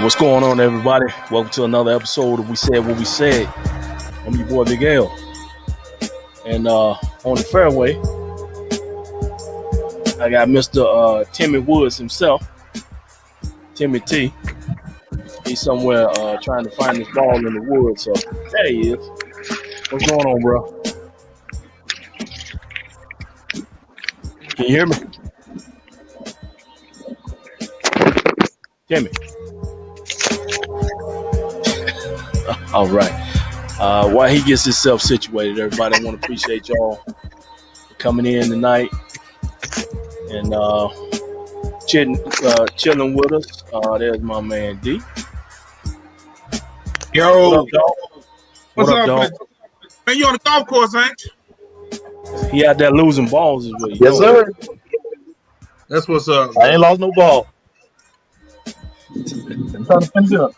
What's going on, everybody? Welcome to another episode of We Said What We Said. I'm your boy Miguel, and on the fairway, I got Mr. Timmy Woods himself, Timmy T. He's somewhere trying to find this ball in the woods. So there he is. What's going on, bro? Can you hear me, Timmy? All right. While he gets himself situated, everybody, I want to appreciate y'all for coming in tonight and chilling with us. There's my man D. Yo, what up, dog? What's up, dog? Man, you on the golf course, ain't you? He out there losing balls as well. Yes, sir. That's what's up. I ain't lost no ball. I'm trying to finish up.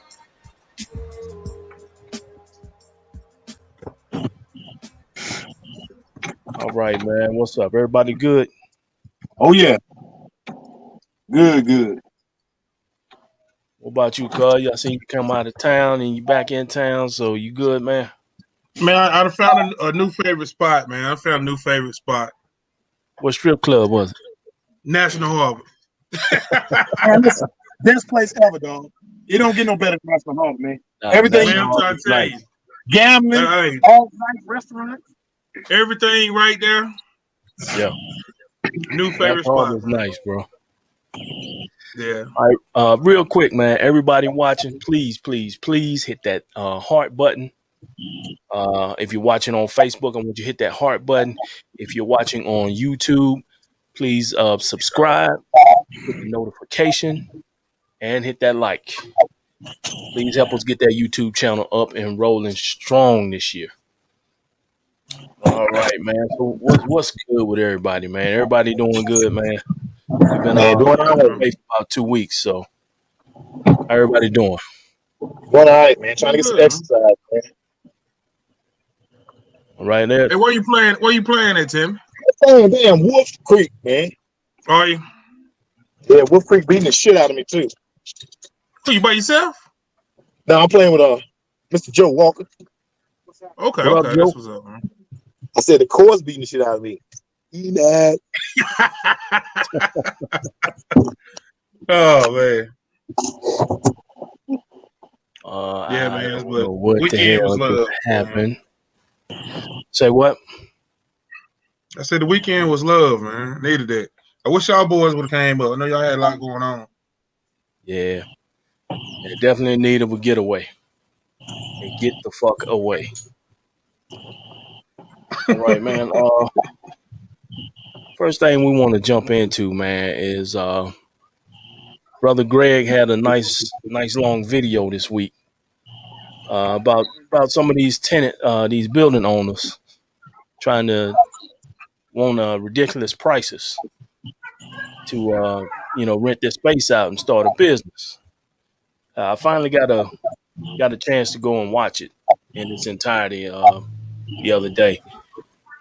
All right, man. What's up? Everybody good? Oh, yeah. Good. What about you, cuz? I seen you come out of town and you back in town, so you good, man? Man, I found a new favorite spot, man. I found a new favorite spot. What strip club was it? National Harbor. Man, listen, best place ever, dog. It don't get no better than National Harbor, man. Everything Man, I'm trying to tell you. Gambling, all night restaurants. Everything right there. Yeah. New favorite spot. Is nice, bro. Yeah. All right. Real quick, man. Everybody watching, please hit that heart button. If you're watching on Facebook, I want you to hit that heart button. If you're watching on YouTube, please subscribe, hit the notification, and hit that like. Please help us get that YouTube channel up and rolling strong this year. All right, man. So what's good with everybody, man? Everybody doing good, man. We've been doing all right for about 2 weeks, so how everybody doing? Doing all right, man. Trying to get some exercise, man. All right there. Hey, where you playing? Where you playing at, Tim? Damn Wolf Creek, man. Are you? Yeah, Wolf Creek beating the shit out of me too. Who, you by yourself? No, I'm playing with Mr. Joe Walker. Okay, What up, okay. That's what's up, man. I said the course beating the shit out of me. That. Oh man. Yeah, man. But what the hell was love, happened? Say what? I said the weekend was love, man. Needed that. I wish y'all boys would have came up. I know y'all had a lot going on. Yeah. It definitely needed a getaway. And get the fuck away. All right, man. First thing we want to jump into, man, is Brother Greg had a nice long video this week about some of these these building owners trying to want ridiculous prices to rent their space out and start a business. I finally got a chance to go and watch it in its entirety the other day.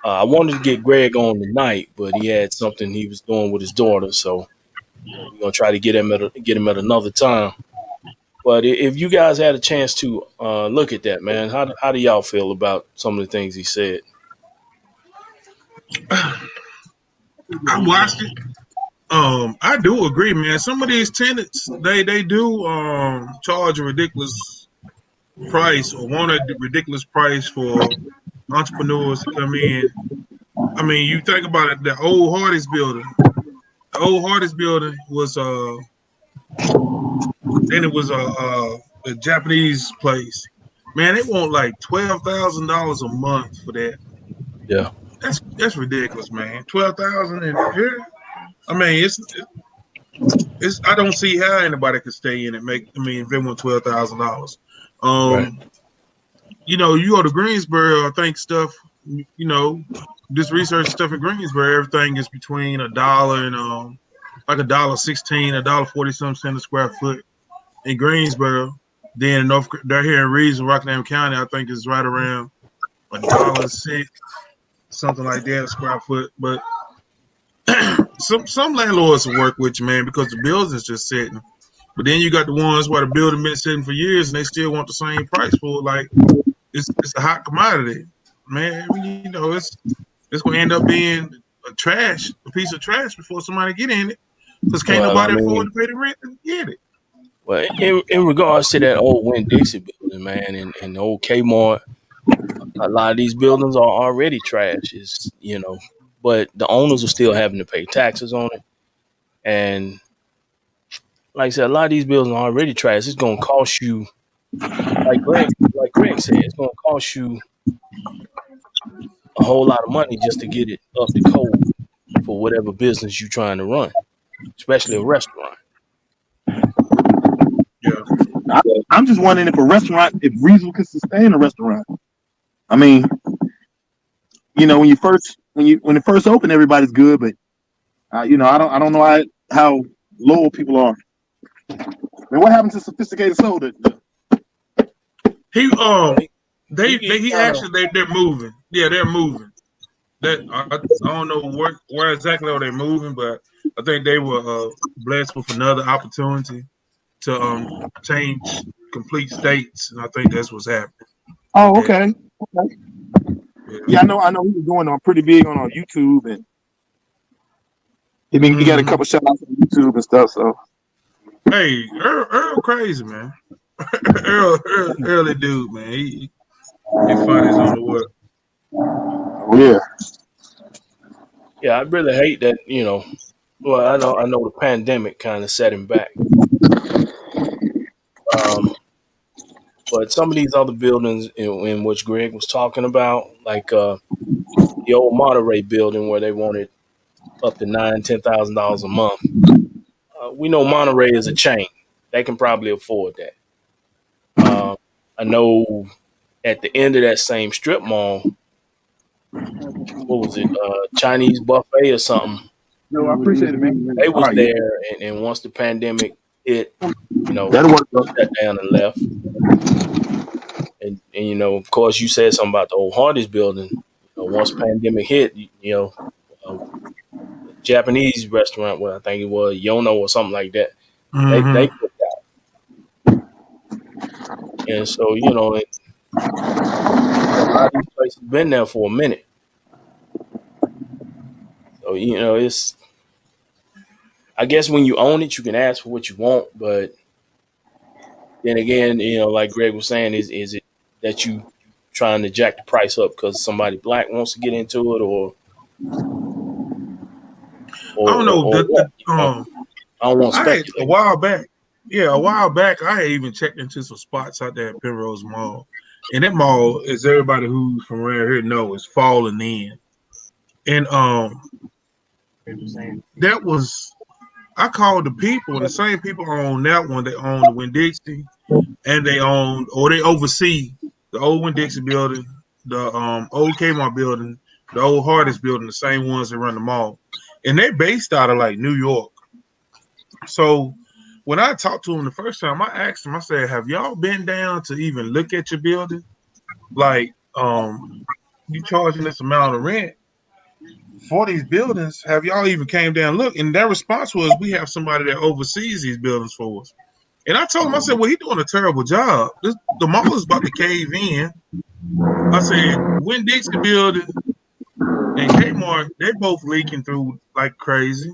I wanted to get Greg on tonight, but he had something he was doing with his daughter, so we're gonna try to get him at another time. But if you guys had a chance to look at that, man, how do y'all feel about some of the things he said? I watched it. I do agree, man. Some of these tenants, they do charge a ridiculous price or want a ridiculous price for entrepreneurs to come in. I mean, you think about it, the old Hardee's building. The old Hardee's building was then it was a Japanese place. Man, they want like $12,000 a month for that. Yeah. That's ridiculous, man. 12,000 in here. I mean, it's. I don't see how anybody could stay in it. If they want $12,000. Right. You go to Greensboro. I think stuff. This research stuff in Greensboro, everything is between $1 and like $1.16, $1.40 some cent a square foot in Greensboro. Then they're here in Reeves and Rockingham County. I think is right around $1.06, something like that a square foot. But some landlords will work with you, man, because the bills is just sitting. But then you got the ones where the building been sitting for years and they still want the same price for it. Like it's a hot commodity, man. You know, it's gonna end up being a piece of trash before somebody get in it, because can't Well, I nobody afford mean, to pay the rent and get it. well, in regards to that old Winn Dixie building, man, and the old Kmart, a lot of these buildings are already trash. Is but the owners are still having to pay taxes on it, and like I said, a lot of these buildings are already trash. It's gonna cost you, like Greg said, it's gonna cost you a whole lot of money just to get it up to code for whatever business you're trying to run, especially a restaurant. Yeah. I'm just wondering if Reasonable can sustain a restaurant. I mean, when it first opened, everybody's good, but I don't know how loyal people are. And what happened to Sophisticated Soul? He He they're moving. Yeah, they're moving. That I don't know where exactly are they moving, but I think they were blessed with another opportunity to change complete states, and I think that's what's happening with Oh, that. okay. Yeah, I know he was going on pretty big on YouTube, and he got a couple shout outs on YouTube and stuff. So Hey, Earl crazy, man. Early dude, man. He funny as on the what. yeah. Yeah, I really hate that. Well, I know the pandemic kind of set him back. But some of these other buildings in which Greg was talking about, like the old Monterey building where they wanted up to $9,000-$10,000 a month. We know Monterey is a chain; they can probably afford that. I know at the end of that same strip mall, what was it, Chinese buffet or something? No, I appreciate it, man. They All was right, there, and once the pandemic hit, that'll work. shut down and left. And of course, you said something about the old Hardee's building. Once pandemic hit, uh, Japanese restaurant, well, I think it was Yono or something like that. They Mm-hmm. put out, and so a lot of these places been there for a minute. So it's, I guess when you own it, you can ask for what you want, but then again, like Greg was saying, is it that you trying to jack the price up because somebody black wants to get into it, or I don't know. what? I don't want to I had a speculate. while back. Yeah, a while back, I had even checked into some spots out there at Penrose Mall, and that mall, as everybody who's from around here know, is falling in. And that was I called the people, and the same people own that one. They own the Winn-Dixie, and they oversee the old Winn-Dixie building, the old Kmart building, the old Hardest building, the same ones that run the mall, and they're based out of like New York. So when I talked to them the first time, I asked them, I said, "Have y'all been down to even look at your building? Like, you charging this amount of rent for these buildings? Have y'all even came down and look?" And their response was, "We have somebody that oversees these buildings for us." And I told him, I said, "Well, he's doing a terrible job. The mall is about to cave in." I said, Winn Dixie building and Kmart, they both leaking through like crazy.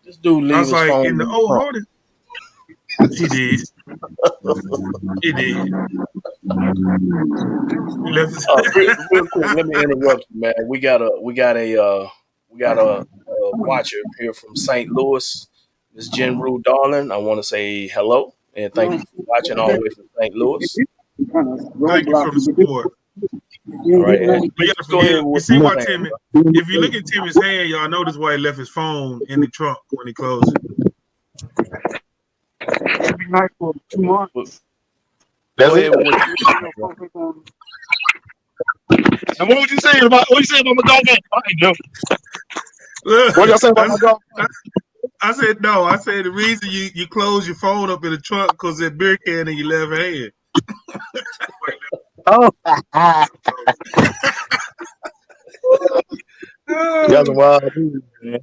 This dude I leave was his like, phone in in the the old trunk. Hardy, he did. He did. He left his Real quick, let me interrupt you, man. We got a watcher here from St. Louis, Miss Jen Rue Darling. I want to say hello and thank you for watching all the way from St. Louis. Thank you for the support. All right, and But yeah, just but go ahead you with see what why you're saying, Timmy, bro. if you look at Timmy's hand, y'all notice why he left his phone in the trunk when he closed it. It'd be nice for 2 months. Go ahead with what you were saying, bro. And what you saying about my golf game? All right, Joe. What y'all saying about my golf game? I said no. I said the reason you close your phone up in the trunk because that beer can in your left hand. Oh, y'all some wild dudes, man.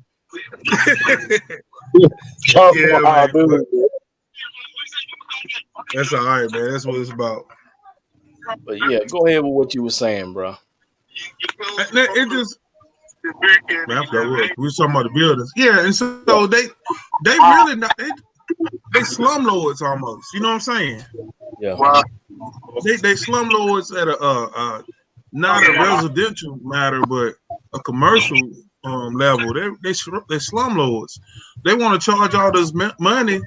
Y'all some Yeah, wild man. dudes. That's all right, man. That's what it's about. But yeah, go ahead with what you were saying, bro. It just, man, I forgot what we were talking about the buildings. Yeah, and so they really not they slumlords almost. You know what I'm saying? Yeah, They slumlords at a not a residential matter, but a commercial level. They slumlords. They want to charge all this money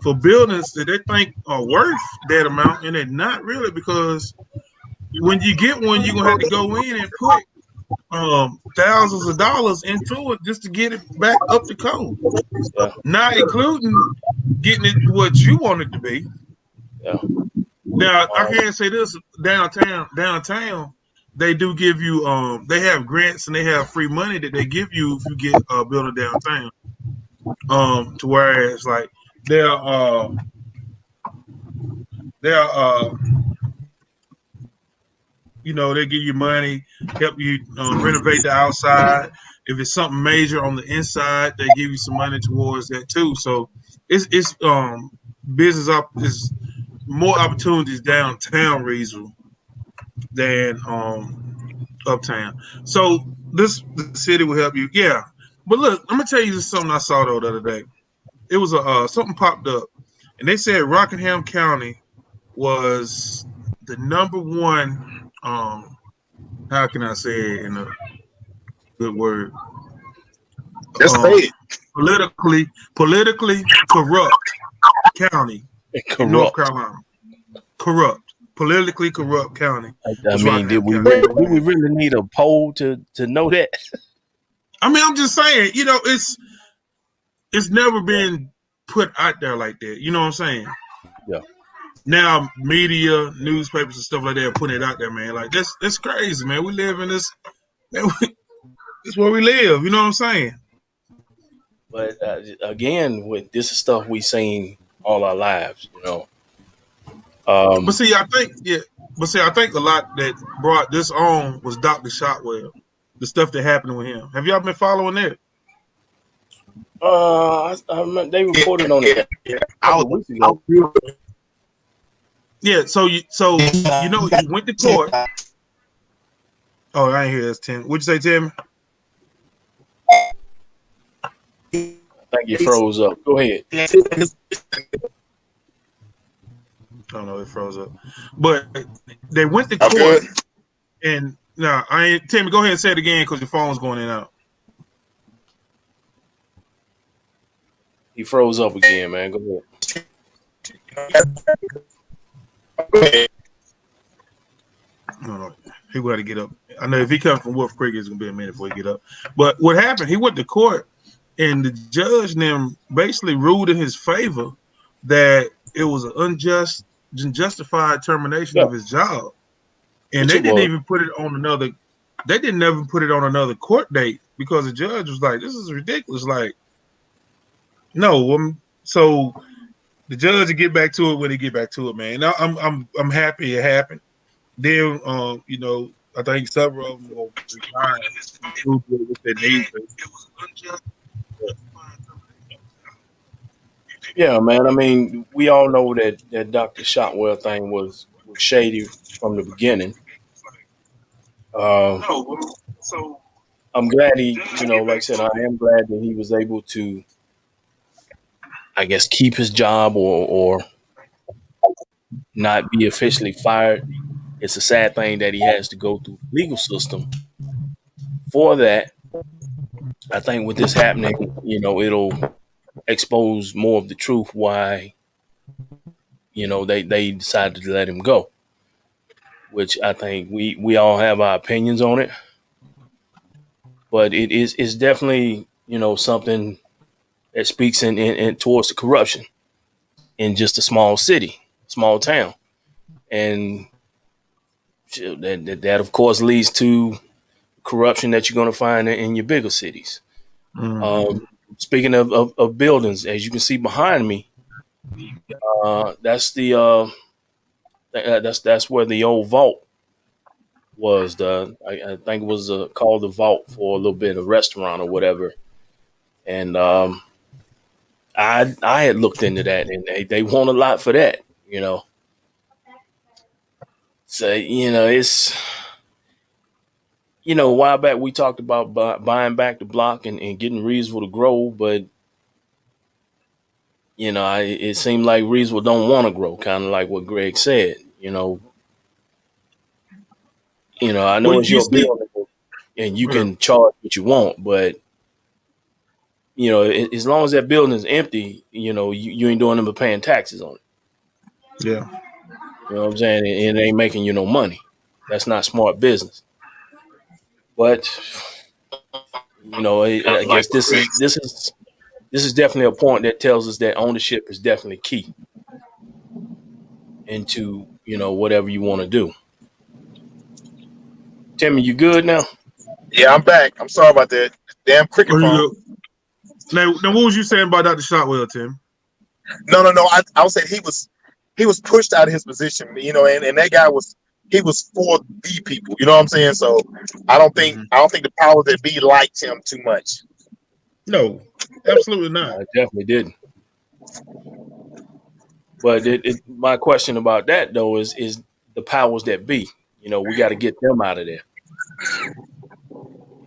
for buildings that they think are worth that amount, and they're not really, because when you get one, you're gonna have to go in and put thousands of dollars into it just to get it back up to code. yeah, Not including getting it what you want it to be. yeah. Now I can say this: downtown, they do give you they have grants and they have free money that they give you if you get a building downtown. To whereas like they're you know, they give you money, help you renovate the outside. If it's something major on the inside, they give you some money towards that too. So it's business up is more opportunities downtown regional than uptown. So the city will help you. Yeah. But look, I'm gonna tell you something I saw though the other day. It was a something popped up and they said Rockingham County was the number one how can I say it in a good word? Just say Um, it. politically corrupt county in North Corrupt. Carolina. Politically corrupt county I was mean, Rockingham County. do we really need a poll to know that? I mean, I'm just saying, you know, it's never been put out there like that. You know what I'm saying? Yeah. Now, media, newspapers, and stuff like that are putting it out there, man. Like that's crazy, man. We live in this. Man, it's where we live. You know what I'm saying? But again, with this is stuff we seen all our lives, you know. But see, I think a lot that brought this on was Dr. Shotwell, the stuff that happened with him. Have y'all been following that? I remember they reported on it Yeah. a couple of weeks ago. Yeah. So you know he went to court. Oh, I ain't hear this, Tim. What'd you say, Tim? I think you froze up. Go ahead. I don't know, it froze up. But they went to court, and now I ain't. Timmy, go ahead and say it again because your phone's going in and out. He froze up again, man. Go ahead. No, he got to get up. I know if he comes from Wolf Creek, it's gonna be a minute before he get up. But what happened? He went to court, and the judge then basically ruled in his favor that it was an unjustified termination of his job, and Which they it didn't was. even put it on another. They didn't even put it on another court date because the judge was like, "This is ridiculous." Like, no, so the judge will get back to it when he get back to it, man. Now, I'm happy it happened. Then, you know, I think several of them will resign with their needs. Yeah, man. I mean, we all know that Dr. Shotwell thing was shady from the beginning. Uh, So I'm glad like I said, I am glad that he was able to, I guess, keep his job or not be officially fired. It's a sad thing that he has to go through the legal system for that. I think with this happening, it'll expose more of the truth why, they decided to let him go, which I think we all have our opinions on it. But it's definitely, something that speaks in towards the corruption in just a small city, small town. And that of course leads to corruption that you're going to find in your bigger cities. Speaking of buildings, as you can see behind me, that's that's where the old vault was. I think it was called the vault for a little bit, a restaurant or whatever. And I had looked into that, and they want a lot for that. So it's a while back we talked about buying back the block and getting Reasonable to grow, but it seemed like Reasonable don't want to grow, kind of like what Greg said. I Well, know it's you your see, building and you yeah, can charge what you want, but as long as that building is empty, you ain't doing them but paying taxes on it. yeah. You know what I'm saying? And it ain't making you no money. That's not smart business. But I guess this is definitely a point that tells us that ownership is definitely key into whatever you want to do. Timmy, you good now? Yeah, I'm back. I'm sorry about that. Damn cricket There you phone. go. Now, what was you saying about Dr. Shotwell, Tim? No. I was saying he was pushed out of his position, and that guy was for the people. You know what I'm saying? So Hmm. I don't think the powers that be liked him too much. No, absolutely No, not. I definitely didn't. But my question about that though is the powers that be. We got to get them out of there.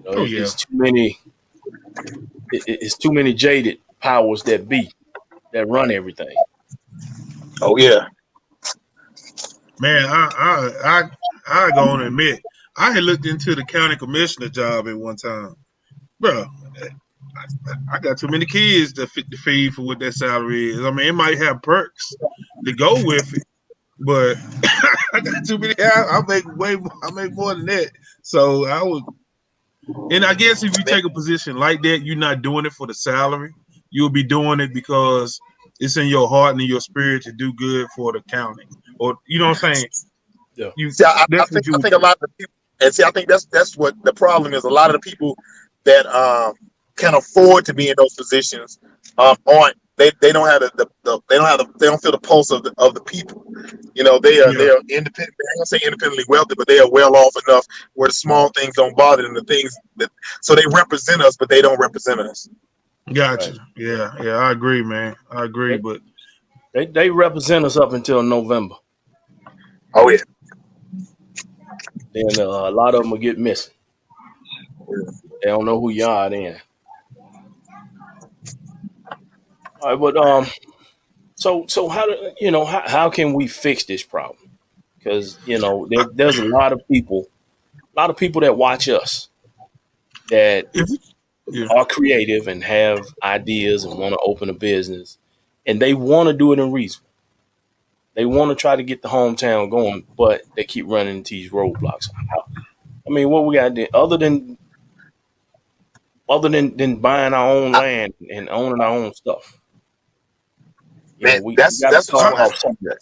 Oh yeah, It's too many. It's too many jaded powers that be that run everything. Oh yeah. man. I go on and admit I had looked into the county commissioner job at one time, bro. I got too many kids to fit the feed for what that salary is. I mean, it might have perks to go with it, but I got too many. I make way. I make more than that. So I would, and I guess if you take a position like that, you're not doing it for the salary. You'll be doing it because it's in your heart and in your spirit to do good for the county, or you know what I'm saying. Yeah. You See, I that's think what you I would think a do. lot of the people, and see, I think that's what the problem is. A lot of the people that can afford to be in those positions aren't. They don't have they don't feel the pulse of the people. They Yeah, are independent. I don't say independently wealthy, but they are well off enough where the small things don't bother them. The things that so they represent us, but they don't represent us. gotcha. Right. Yeah. I agree, man. I agree, They, but they represent us up until November. Oh yeah. Then a lot of them will get missing. They don't know who you are then. All right, but so how do how can we fix this problem? Because there's a lot of people that watch us that if yeah, are creative and have ideas and want to open a business, and they want to do it in reason. They want to try to get the hometown going, but they keep running into these roadblocks. I mean, what we got to do other than buying our own I, land and owning our own stuff? man, We got to that's what you're start gonna have off to do. somewhere.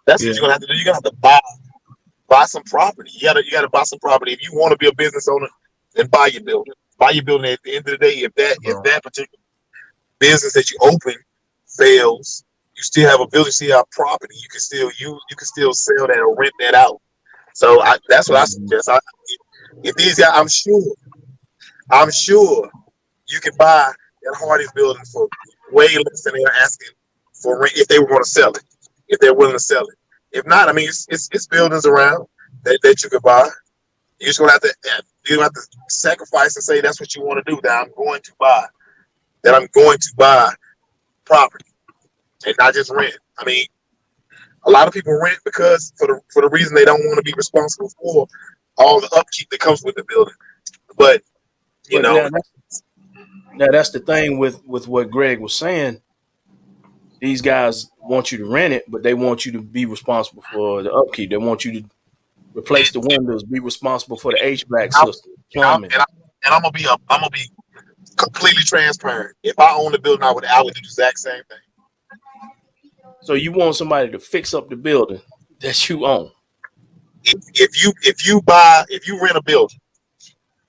That's what yeah, you're gonna have to do. You're gonna have to buy some property. You gotta buy some property if you want to be a business owner. Then buy your building. Buy your building. At the end of the day, if bro. that particular business that you open fails, you still have ability to see our property. You can still sell that or rent that out. So that's what I Mhm. suggest. If these guys, I'm sure you can buy that Hardy's building for way less than they're asking for rent if they were going to sell it. If they're willing to sell it. If not, I mean, it's buildings around that you could buy. You're just gonna have to sacrifice and say that's what you want to do. That I'm going to buy property and not just rent. I mean, a lot of people rent because for the reason they don't want to be responsible for all the upkeep that comes with the building. But you But know, now that's the thing with what Greg was saying. These guys want you to rent it, but they want you to be responsible for the upkeep. They want you to replace the windows, be responsible for the HVAC I'm, system, and I'm plumbing. and, I, and I'm gonna be completely transparent. If I own the building, I would do the exact same thing. So you want somebody to fix up the building that you own. If you rent a building,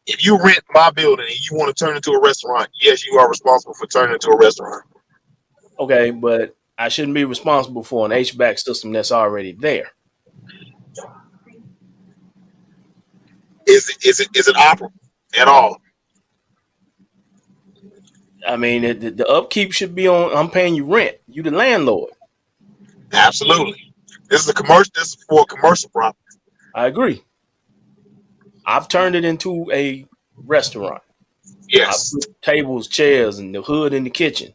if you rent my building and you want to turn it into a restaurant, yes, you are responsible for turning it into a restaurant. Okay, but I shouldn't be responsible for an HVAC system that's already there. Is it operable at all? I mean, the upkeep should be on. I'm paying you rent. You the landlord. Absolutely. This is a commercial. This is for a commercial property. I agree. I've turned it into a restaurant. I Yes. put tables, chairs, and the hood in the kitchen.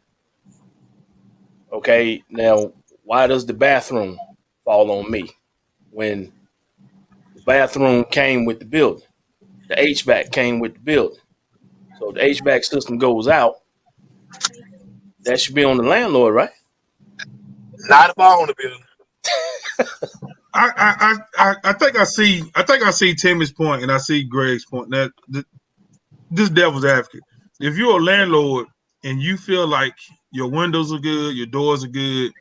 Okay, now why does the bathroom fall on me when the bathroom came with the building? The HVAC came with the building. So if the HVAC system goes out, that should be on the landlord, right? Not if I own the building. I think I see Timmy's point and I see Greg's point. That this devil's advocate. If you're a landlord and you feel like your windows are good, your doors are good,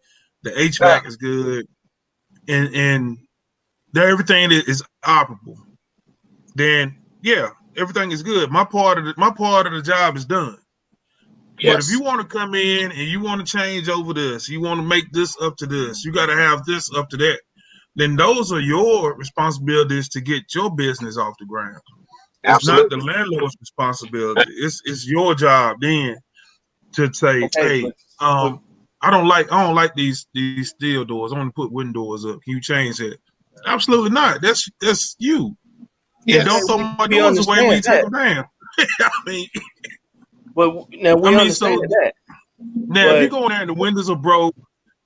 the Yeah. HVAC is good, and everything is operable, then yeah, everything is good. My part of the job is done. But if Yes. you want to come in and you want to change over this, you want to make this up to this, you got to have this up to that, then those are your responsibilities to get your business off the ground. It's not the Absolutely. landlord's responsibility. It's your job then to say, Okay, hey, but I don't like these steel doors. I want to put wooden doors up. Can you change that? Absolutely not. That's you. And okay, don't Yes. throw my we doors away when understand you take that. them down. I mean, But now I we mean, understand so that. now if you But go in there and the windows are broke,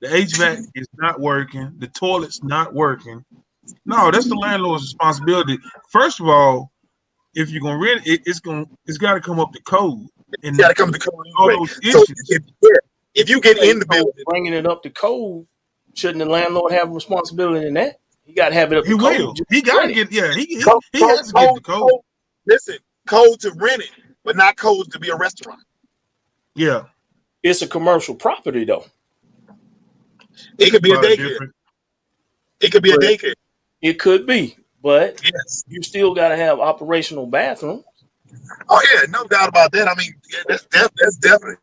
the HVAC is not working, the toilet's not working. No, that's the landlord's responsibility. First of all, if you're gonna rent it, it's got to come up to code You got and to come to code all anyway. those So issues. if you get okay, in the so building, bringing it up to code, shouldn't the landlord have a responsibility in that? He got to have it up He to code will. just He to got to rent it. get. Yeah, code, he code, has to get code, the code. code. Listen, code to rent it, but not code to be a restaurant. Yeah, It's a commercial property though, It could be a probably daycare. different. It could be a but daycare. it could be. But Yes. you still got to have operational bathrooms. Oh yeah, no doubt about that. I mean, yeah, that's definitely.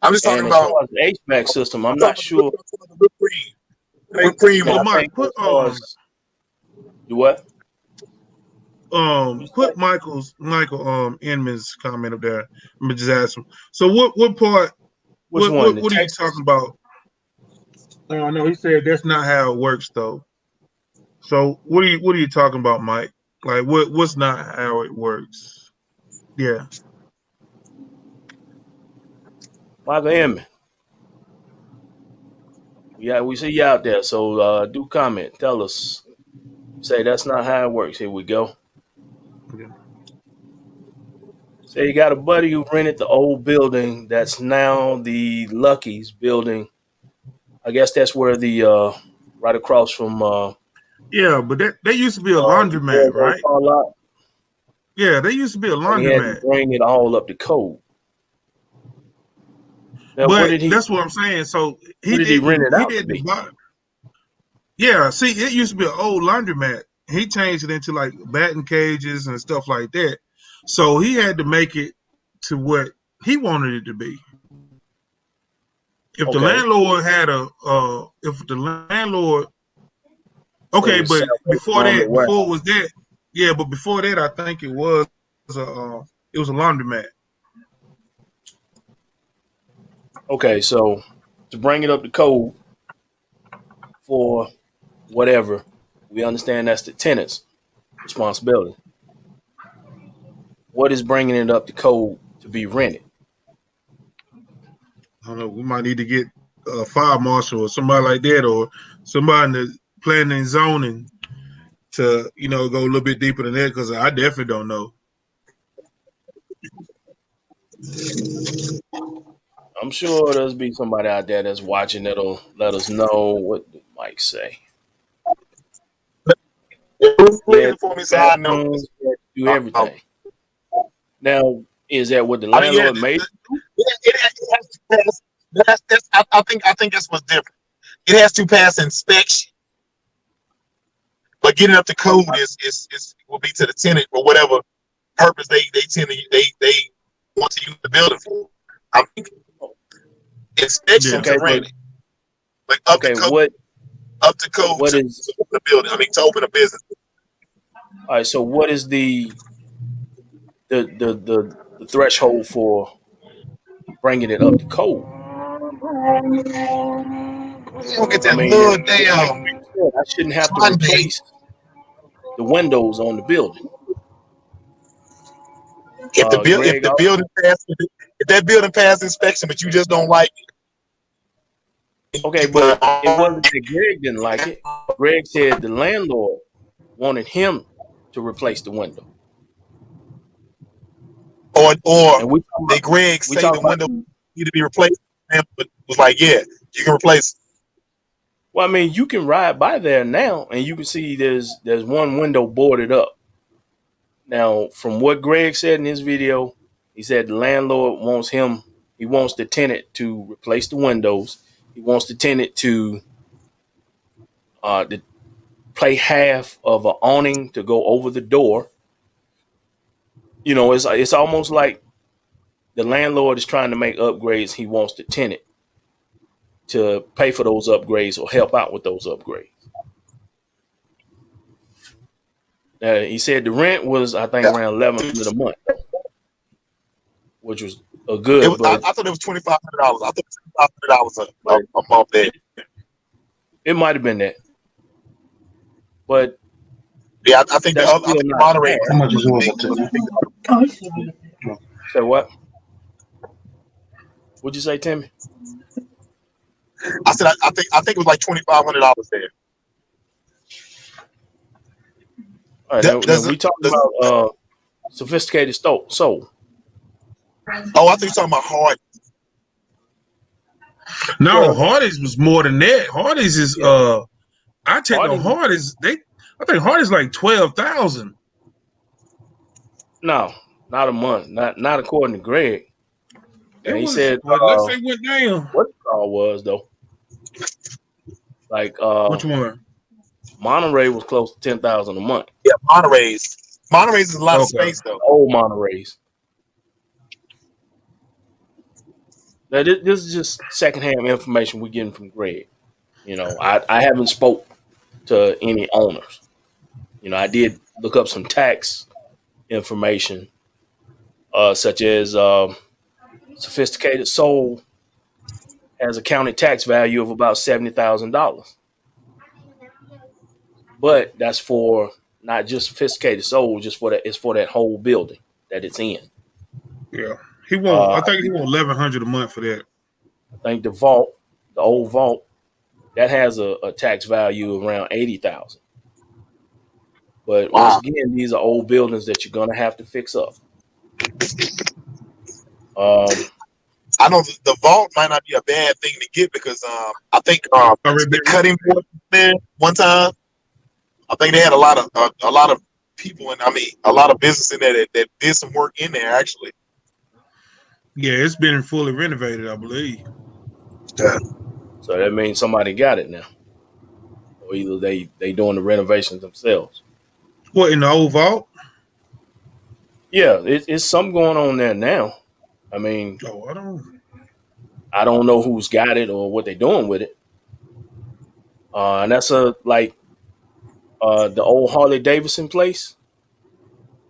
I'm just talking And as about. far as the HVAC system, I'm I'm not talking about sure. the whipped cream. Whipped cream Now But on I top. Mike, think as put far as do what you say, Michael Inman's comment up there. Let me just ask him. So what part? which one? The What are you talking Texas? about? No, he said that's not how it works though. So what are you talking about, Mike? Like what's not how it works? Yeah. Michael Ehrman. Yeah, we see you out there. So do comment. Tell us. Say that's not how it works. Here we go. Okay. Say you got a buddy who rented the old building that's now the Lucky's building. I guess that's where the right across from Yeah, but that used to be a the laundromat, boys old right? car lot, Yeah, they used to be a and he had to laundromat. bring it all up to code. Now, But that's what I'm saying. So what did he rent it he out to didn't be? buy. Yeah, see, it used to be an old laundromat. He changed it into like batting cages and stuff like that. So he had to make it to what he wanted it to be. If the Okay, landlord had if the landlord, so it okay, was but Salvation Army before warehouse. it was that, yeah, but before that, I think it was a laundromat. Okay, so to bring it up to code for whatever, we understand that's the tenant's responsibility. What is bringing it up to code to be rented? I don't know. We might need to get a fire marshal or somebody like that, or somebody in the planning and zoning to go a little bit deeper than that because I definitely don't know. I'm sure there's be somebody out there that's watching that'll let us know what did Mike say. He had For me, so I know. bathrooms, he had to do Uh, everything. Now, is that what the I mean, yeah, landlord made? it has to pass. I think that's what's different. It has to pass inspection, but getting up to code is will be to the tenant for whatever purpose they tend to they want to use the building for. I think inspection Yeah. to Okay, but rent it, but up to okay, code, what to is open a building. I mean, to open a business. all right? So, what is the threshold for bringing it up to code? You don't get I that mean, little damn. said, I shouldn't have to Sunday, replace the windows on the building. if Greg, the building passed, if that building passed inspection, but you just don't like it, okay, you put but it it on. wasn't that Greg didn't like it. Greg said the landlord wanted him to replace the window, Or and did Greg we say talk the about. window need to be replaced? But was like, yeah, you can replace. Well, I mean, you can ride by there now, and you can see there's one window boarded up. Now, from what Greg said in his video, he said the landlord wants him. He wants the tenant to replace the windows. He wants the tenant to pay half of an awning to go over the door. You know, it's almost like the landlord is trying to make upgrades. He wants the tenant to pay for those upgrades or help out with those upgrades. He said the rent was, I think, Yeah. around $1,100 a month, which was a It good, was, I, but I thought it was $2,500. I thought it was $2,500 but a month there. it might have been that. But Yeah, I think that's I still think not Monterey bad. How much is yours was up to a now? big. So what? What'd you say, Timmy? I said I think it was like $2,500 there. All right, now Does it? we talking Does, about sophisticated soul. oh, I think you're talking about hard. No, Well, Hardy's was more than that. Hardy's is yeah, I checked on Hardy. Hardy's. I think Hardy's like 12,000. No, not a month. Not according to Greg. It And he was, said well, let's say went down. what the call was though. Like Which one? Monterey was close to 10,000 a month. Yeah, Monterey's is a lot of Okay. space though. The old Monterey's. Now this is just secondhand information we're getting from Greg. You know, I haven't spoke to any owners. You know, I did look up some tax information, such as sophisticated soul has a county tax value of about $70,000. But that's for not just sophisticated soul, just for that. It's for that whole building that it's in. Yeah. He won't. Uh, I think he won't 1,100 a month for that. I think the vault, the old vault, that has a tax value of around 80,000. But once Wow. again, these are old buildings that you're gonna have to fix up. I know the vault might not be a bad thing to get because I think Already the been cutting board there one time. I think they had a lot of people and I mean a lot of business in there that did some work in there actually. Yeah, it's been fully renovated, I believe. Yeah. So that means somebody got it now, or either they doing the renovations themselves. What, in the old vault? Yeah, it's something going on there now. I mean, Oh, I don't know who's got it or what they're doing with it. And that's like the old Harley Davidson place.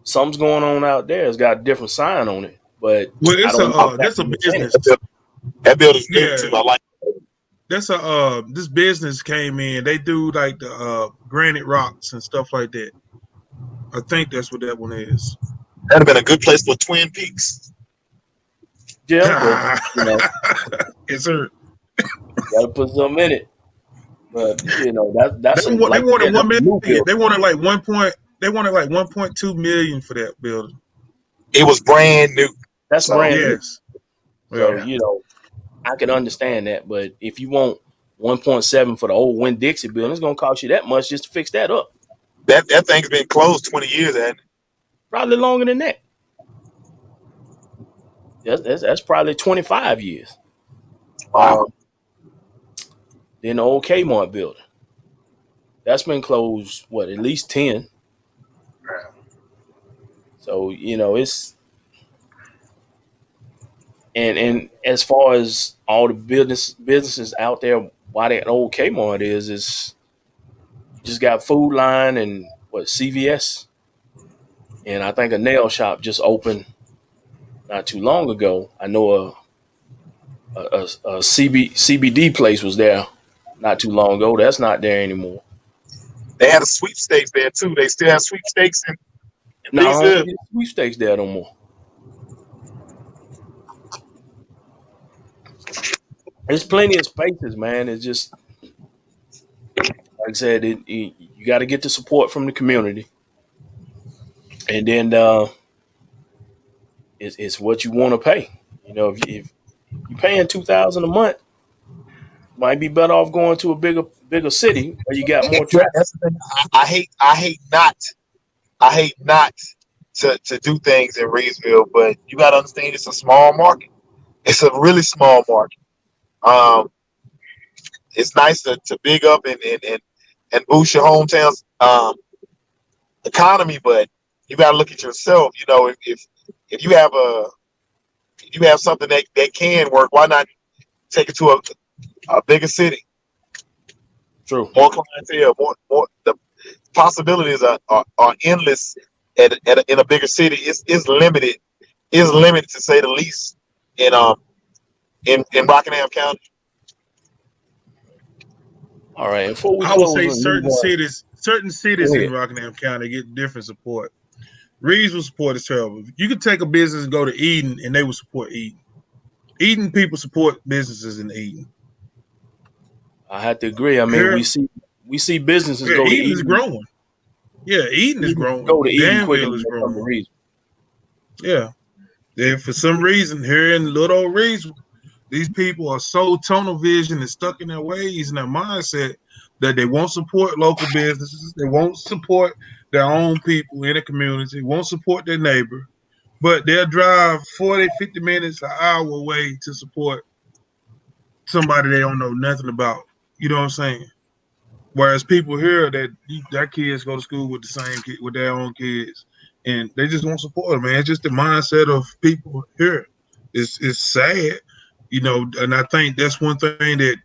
Something's going on out there. It's got a different sign on it, but well, I it's don't know if that's that's a the tenant. business. That building's new Yeah, too. I like it. that's this business came in. They do like the granite rocks and stuff like that. I think that's what that one is. That'd have been a good place for Twin Peaks. Yeah, but you know, Yes, sir. gotta put something in it. But you know, that's They like you wanted said, that's 1 a new million. building. They wanted like 1.2 million for that building. It was brand new. That's So brand new. Yes. So Yeah. you know, I can understand that. But if you want 1.7 for the old Winn Dixie building, it's gonna cost you that much just to fix that up. that thing's been closed 20 years, and Probably longer than that. That's probably 25 years. wow. Then the old Kmart building, that's been closed at least 10. So you know it's and as far as all the businesses out there, why that old Kmart is you just got Food Line and CVS, and I think a nail shop just opened not too long ago. I know a CBD place was there not too long ago. That's not there anymore. They had a sweepstakes there too. They still have sweepstakes in No, I don't Reedsville. think it's sweepstakes there no more. There's plenty of spaces, man. It's just like I said, you got to get the support from the community, and then it's what you want to pay. You know, if you're paying $2,000 a month, might be better off going to a bigger city where you got more Yeah, traffic. that's the thing. I hate not to do things in Reedsville, but you got to understand it's a small market. It's a really small market. Um, it's nice to big up and boost your hometown's economy, but you got to look at yourself. You know, if you have something that can work, why not take it to a bigger city, True. more clientele, more the possibilities are endless in a bigger city. Is limited. Is limited to say the least in Rockingham County. All right. Before we I would close say and move on, certain go cities in ahead. Rockingham County get different support. Reedsville support is terrible. You could take a business and go to Eden, and they will support Eden. Eden people support businesses in Eden. I have to agree. I mean, Here, we see businesses yeah, go to Eden is Eden. growing. Yeah, Eden is Go growing. to Eden quicker Danville than is they come to growing. Reason. Yeah. Then for some reason, here in little old Reedsville, these people are so tunnel vision and stuck in their ways and their mindset that they won't support local businesses. They won't support their own people in the community, won't support their neighbor, but they'll drive 40, 50 minutes, an hour away to support somebody they don't know nothing about. You know what I'm saying? Whereas people here that their kids go to school with the same kid, with their own kids, and they just won't support them, man. It's just the mindset of people here. It's sad, you know, and I think that's one thing that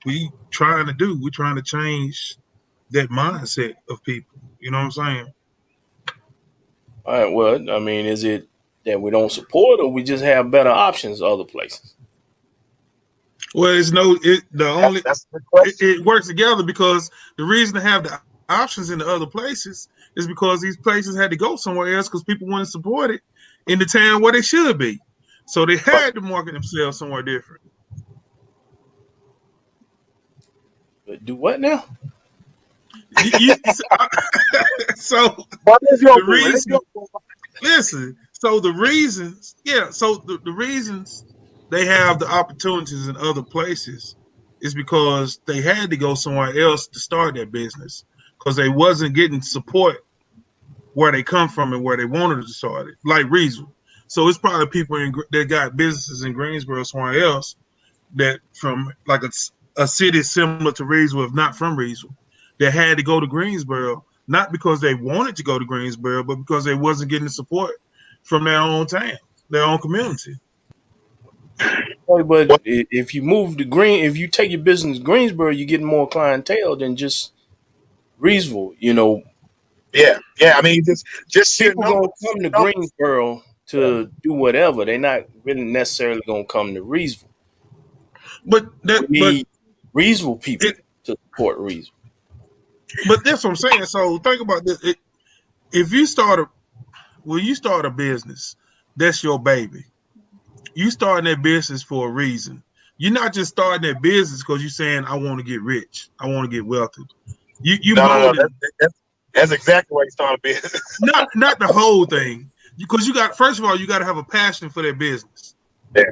we trying to do. We're trying to change that mindset of people. You know what I'm saying? All right. Well, I mean, is it that we don't support, or we just have better options other places? Well, it's no, it the only That's a good question. it works together because the reason to have the options in the other places is because these places had to go somewhere else because people wouldn't support it in the town where they should be. So they But had to market themselves somewhere different. But do what now? So what is your the point? What is reason, your point? listen, so the reasons, yeah, so the reasons they have the opportunities in other places is because they had to go somewhere else to start their business because they wasn't getting support where they come from and where they wanted to start it, like Reedsville. So it's probably people that got businesses in Greensboro somewhere else that from like a city similar to Reedsville, if not from Reedsville, that had to go to Greensboro, not because they wanted to go to Greensboro, but because they wasn't getting the support from their own town, their own community. Hey, but What? if you move to if you take your business to Greensboro, you get more clientele than just Reesville. You know, Yeah, yeah. I mean, just sheer people gonna numbers. come to Numbers. Greensboro Yeah. to do whatever. They're not really necessarily gonna come to Reesville. But We that, but need Reesville people it, to support Reesville. but that's what I'm saying. So think about this: if you start when you start a business, that's your baby. You starting that business for a reason. You're not just starting that business because you're saying I want to get rich, I want to get wealthy. You No. molding That's exactly why you started a business. not the whole thing because you got first of all you got to have a passion for that business. Yeah.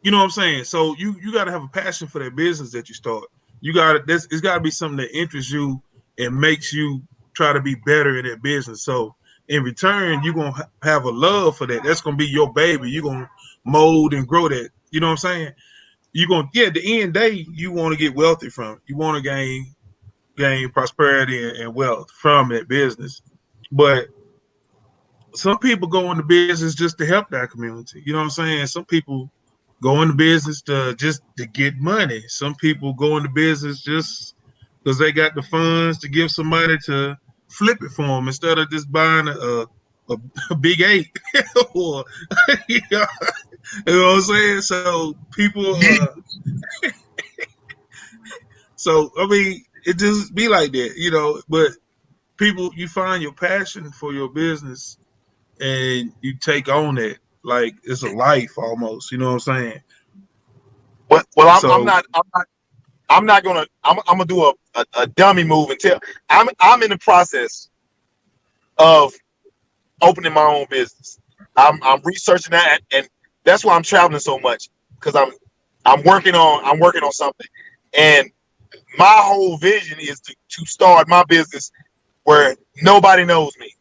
You know what I'm saying? So you got to have a passion for that business that you start. You got to it's got to be something that interests you and makes you try to be better in that business. So in return, you're gonna have a love for that. That's gonna be your baby. You're gonna mold and grow that. You know what I'm saying? You're gonna at the end day, you want to get wealthy from it. You want to gain prosperity and wealth from that business. But some people go into business just to help that community. You know what I'm saying? Some people go into business just to get money. Some people go into business just because they got the funds to give some money to flip it for them instead of just buying a big eight or you know what I'm saying? So people Yeah. so I mean it just be like that, you know. But people, you find your passion for your business and you take on it like it's a life almost. You know what I'm saying? Well, I'm So not. I'm not gonna. I'm gonna do a dummy move until I'm in the process of opening my own business. I'm researching that, and that's why I'm traveling so much because I'm working on something, and my whole vision is to start my business where nobody knows me.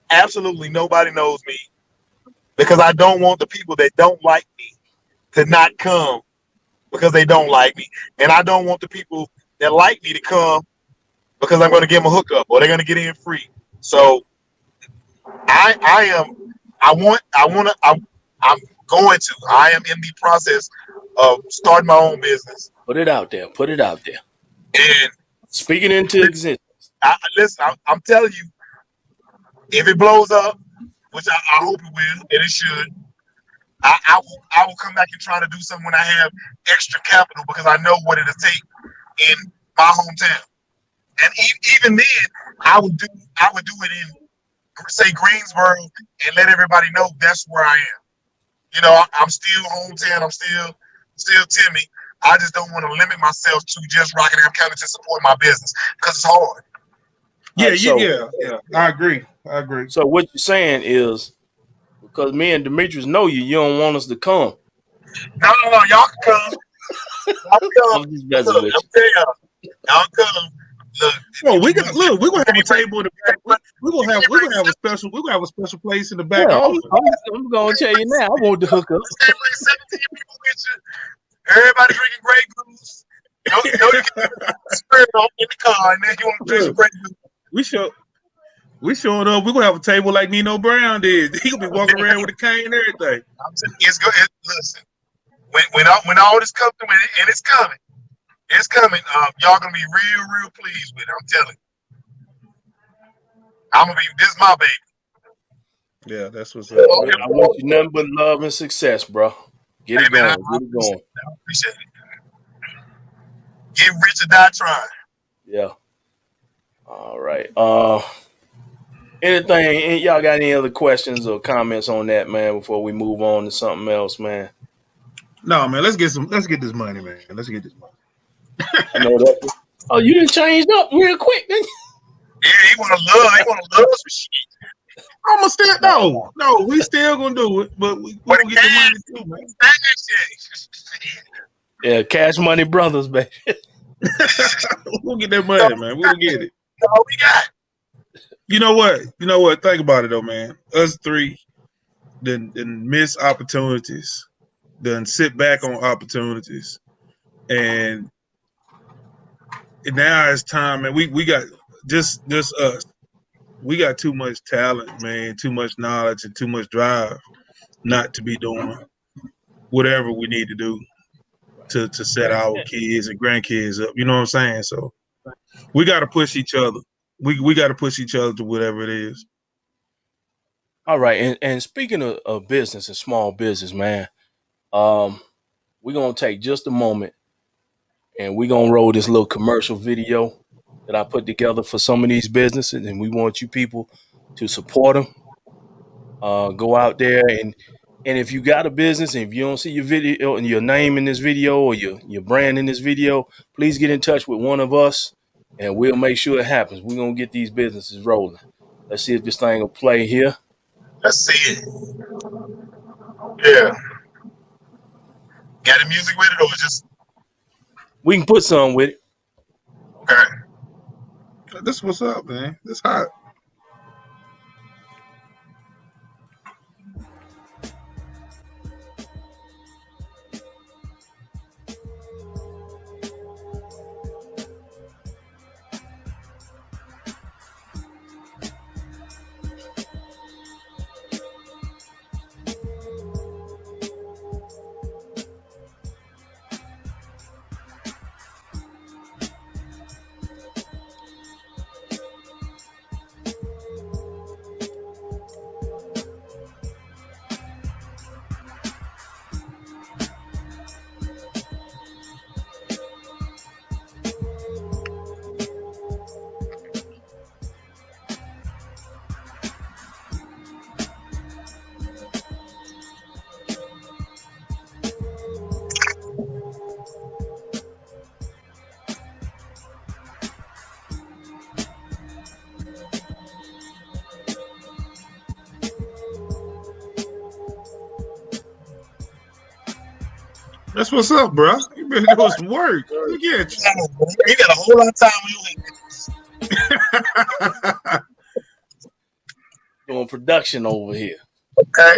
Absolutely nobody knows me because I don't want the people that don't like me to not come because they don't like me, and I don't want the people that like me to come because I'm going to give them a hookup or they're going to get in free. So I am I'm going to I am in the process of starting my own business. Put it out there. Put it out there. And Speaking into existence. listen, I'm telling you, if it blows up, which I hope it will, and it should, I will come back and try to do something when I have extra capital because I know what it'll take in my hometown. And even then, I would do it in say Greensboro and let everybody know that's where I am. You know, I'm still hometown. I'm still Timmy. I just don't want to limit myself to just Rockingham County to support my business because it's hard. yeah, Right, so yeah. I agree. so what you're saying is because me and Demetrius know you, you don't want us to come. No, y'all can come. Y'all can come. I'm just messing Look, with I'm telling y'all come. Look, Well, if we you got look. We're gonna have a table in the back. but We're gonna have a special. We're gonna have a special place in the you. back Yeah, office. I'm gonna tell you now. I want the hookup. can't bring 17 people with you. Everybody drinking Grey Goose. You know you can spirit on in the car, and then you want to drink some Look, Grey Goose. we showing up. We're gonna have a table like Nino Brown did. He gonna be walking around with a cane and everything. I'm saying it's good. Listen, when all this comes through, and it's coming. It's coming. Y'all gonna be real pleased with it. I'm telling you. I'm gonna be. This is my baby. Yeah, that's what's up. I wish you nothing but love and success, bro. Get Hey it man, going. I Get it going. appreciate it. Get rich or die trying. Yeah. All right. Anything? Y'all got any other questions or comments on that, man? Before we move on to something else, man. No, man. Let's get this money, man. Let's get this money. I know that. Oh, you done changed up real quick, didn't you? Yeah, he wanna love some shit. I'm gonna still no. We still gonna do it, but we But gonna get the money too, man. Yeah, Cash Money Brothers, baby. We'll get that money, man. We'll get it. All we got. You know what? Think about it though, man. Us three then miss opportunities, then sit back on opportunities, and now it's time, man. We got just us. We got too much talent, man. Too much knowledge and too much drive not to be doing whatever we need to do to set our kids and grandkids up. You know what I'm saying? So we got to push each other. We got to push each other to whatever it is. All right, and speaking of business and small business, man, we're gonna take just a moment and we're gonna roll this little commercial video that I put together for some of these businesses, and we want you people to support them. Go out there and if you got a business and if you don't see your video and your name in this video or your brand in this video, please get in touch with one of us and we'll make sure it happens. We're gonna get these businesses rolling. Let's see if this thing will play here. Let's see it. Yeah. Got the music with it or just We can put some with it. okay? This what's up, man. This hot. That's what's up, bro. You better do some work. Look at You got a whole lot of time on your hands. Doing production over here. Okay.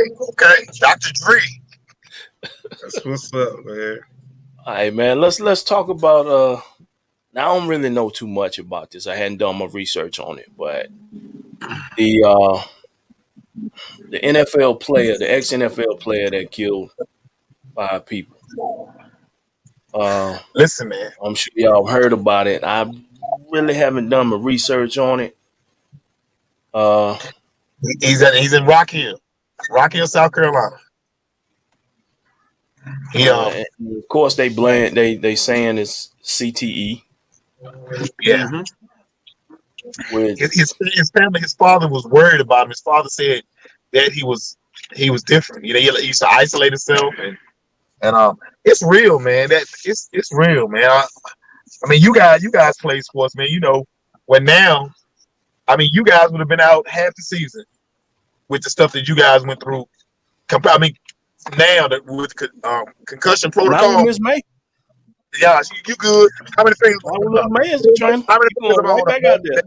Dr. Dre. That's what's up, man. All right, man. Let's talk about. Now I don't really know too much about this. I hadn't done my research on it, but the the NFL player, the ex NFL player that killed 5 people. Listen, man. I'm sure y'all heard about it. I really haven't done my research on it. Uh, He's in Rock Hill, South Carolina. and of course they they saying it's CTE. Yeah. Mm-hmm. With His family, his father was worried about him. His father said that he was different. You know, he used to isolate himself, and it's real, man. That it's real, man. I mean, you guys play sports, man. You know, when now, I mean, you guys would have been out half the season with the stuff that you guys went through. I mean, now that with concussion not with protocol, Miss May. yeah, you good. How many fingers? Not with Miss May as the trainer. How many Going fingers? right back out there.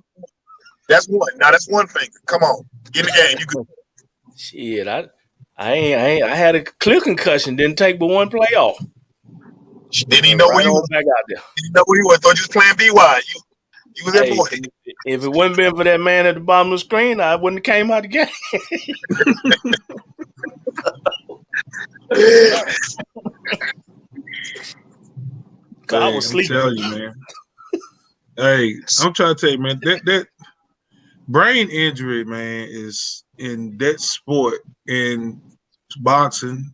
That's one. Now that's one finger. Come on, get in the game. You good? Shit, I had a clear concussion. Didn't take but one play off. Didn't even know Right where you on was. back out there. Didn't know where you was. Thought you was playing BY. You was that Hey, boy. if it wouldn't been for that man at the bottom of the screen, I wouldn't have came out the game. Cause I was I'm sleeping. telling you, man. Hey, I'm trying to tell you, man, that brain injury, man, is in that sport, in boxing,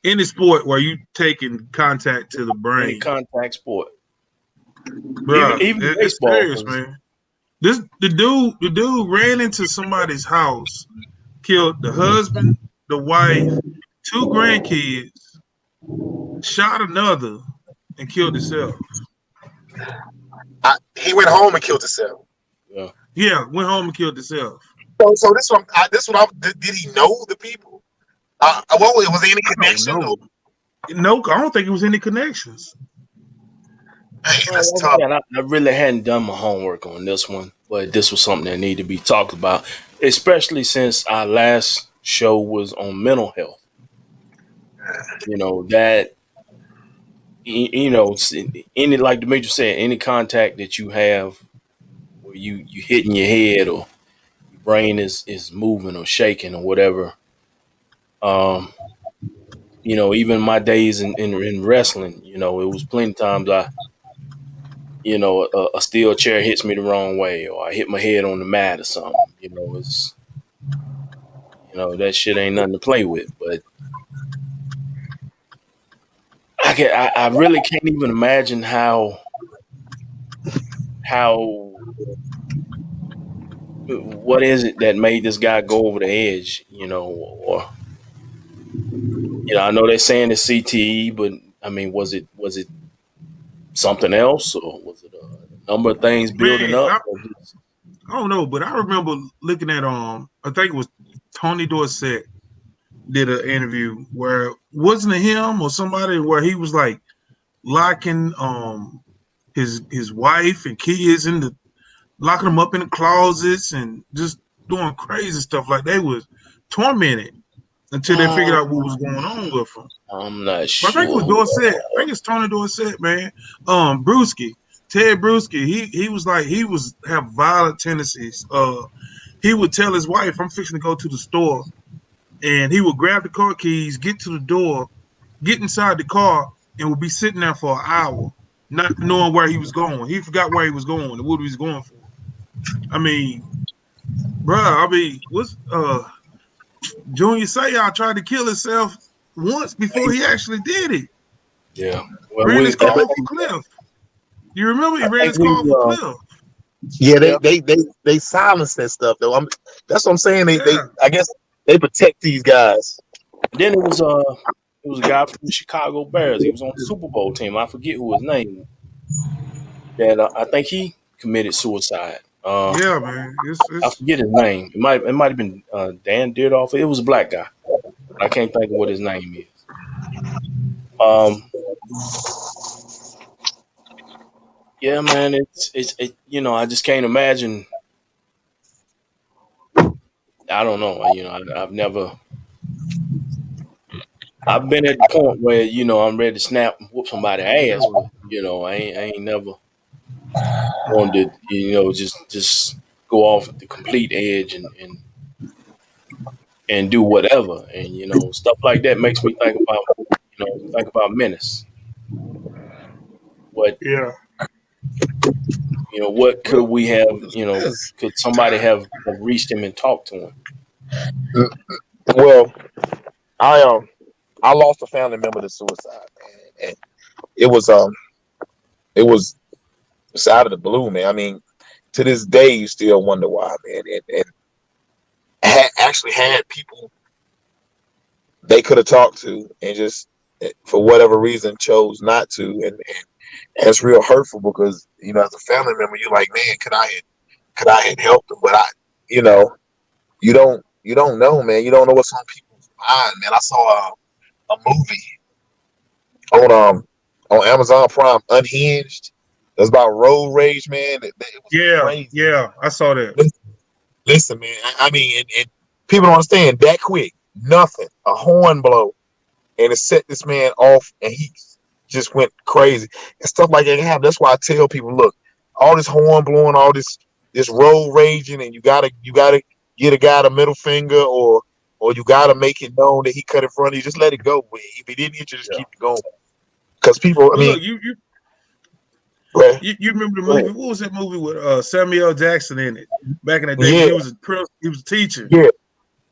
any sport where you taking contact to the Any brain, contact sport. bro. Even It's baseball. serious, man. The dude ran into somebody's house, killed the husband, the wife, 2 grandkids, shot another, and killed himself. He went home and killed himself. Yeah. Yeah, went home and killed himself. So did he know the people? What was there any connection? No, I don't think it was any connections. Hey, that's tough. I really hadn't done my homework on this one, but this was something that needed to be talked about, especially since our last show was on mental health. You know, that, you know, any, like Demetri said, any contact that you have where you hitting your head or your brain is moving or shaking or whatever. You know, even my days in wrestling, you know, it was plenty of times a steel chair hits me the wrong way, or I hit my head on the mat or something. You know, that shit ain't nothing to play with. But I really can't even imagine how what is it that made this guy go over the edge, or I know they're saying it's CTE, but I mean, was it something else, or was it a number of things building Man, up? I don't know, but I remember looking at I think it was Tony Dorsett did an interview where wasn't it him or somebody where he was like locking his wife and kids locking them up in the closets and just doing crazy stuff, like they was tormented until they figured out what was going on with them. I'm not But I think it was sure. Dorsett. I think it's Tony Dorsett, man. Brewski, Ted Brewski. He was like have violent tendencies. He would tell his wife, "I'm fixing to go to the store," and he would grab the car keys, get to the door, get inside the car, and would be sitting there for an hour, not knowing where he was going. He forgot where he was going and what he was going for. I mean, bro. I mean, what's Junior Seau tried to kill himself once before he actually did it. Yeah. Well, Ran his car off a cliff. You remember he ran his car off a cliff? Yeah, they silence that stuff though. That's what I'm saying. They I guess they protect these guys. Then it was a guy from the Chicago Bears. He was on the Super Bowl team. I forget who his name. That I think he committed suicide. Yeah, man. I forget his name. It might have been Dan Dierdorf. It was a black guy. I can't think of what his name is. Yeah, man, I just can't imagine. I don't know. I've been at the point where I'm ready to snap and whoop somebody's ass, but I ain't never wanted to just go off the complete edge and do whatever, and stuff like that makes me think about menace. What Yeah. what could Well, we have? it's Could somebody time. have reached him and talked to him? Well, I lost a family member to suicide, man, and it was it was it's out of the blue, man. I mean, to this day, you still wonder why, man. And actually had people they could have talked to, and just for whatever reason chose not to, and it's real hurtful because as a family member, you're like, man, could I had helped them, but you know, you don't know, man. You don't know what's on people's mind, man. I saw a movie on Amazon Prime, Unhinged. It was about road rage, man. It was Yeah, crazy. yeah, I saw that. Listen, man. I mean, and people don't understand that quick. Nothing. A horn blow, and it set this man off, and he just went crazy and stuff like that can happen. That's why I tell people, look, all this horn blowing, all this road raging, and you gotta get a guy the middle finger, or you gotta make it known that he cut in front of you. Just let it go. If he didn't hit you, just Yeah. keep it going. Because people, I Well, mean, look, you well, you remember the go movie? ahead. What was that movie with Samuel L. Jackson in it back in the day when Yeah, he was a teacher yeah, and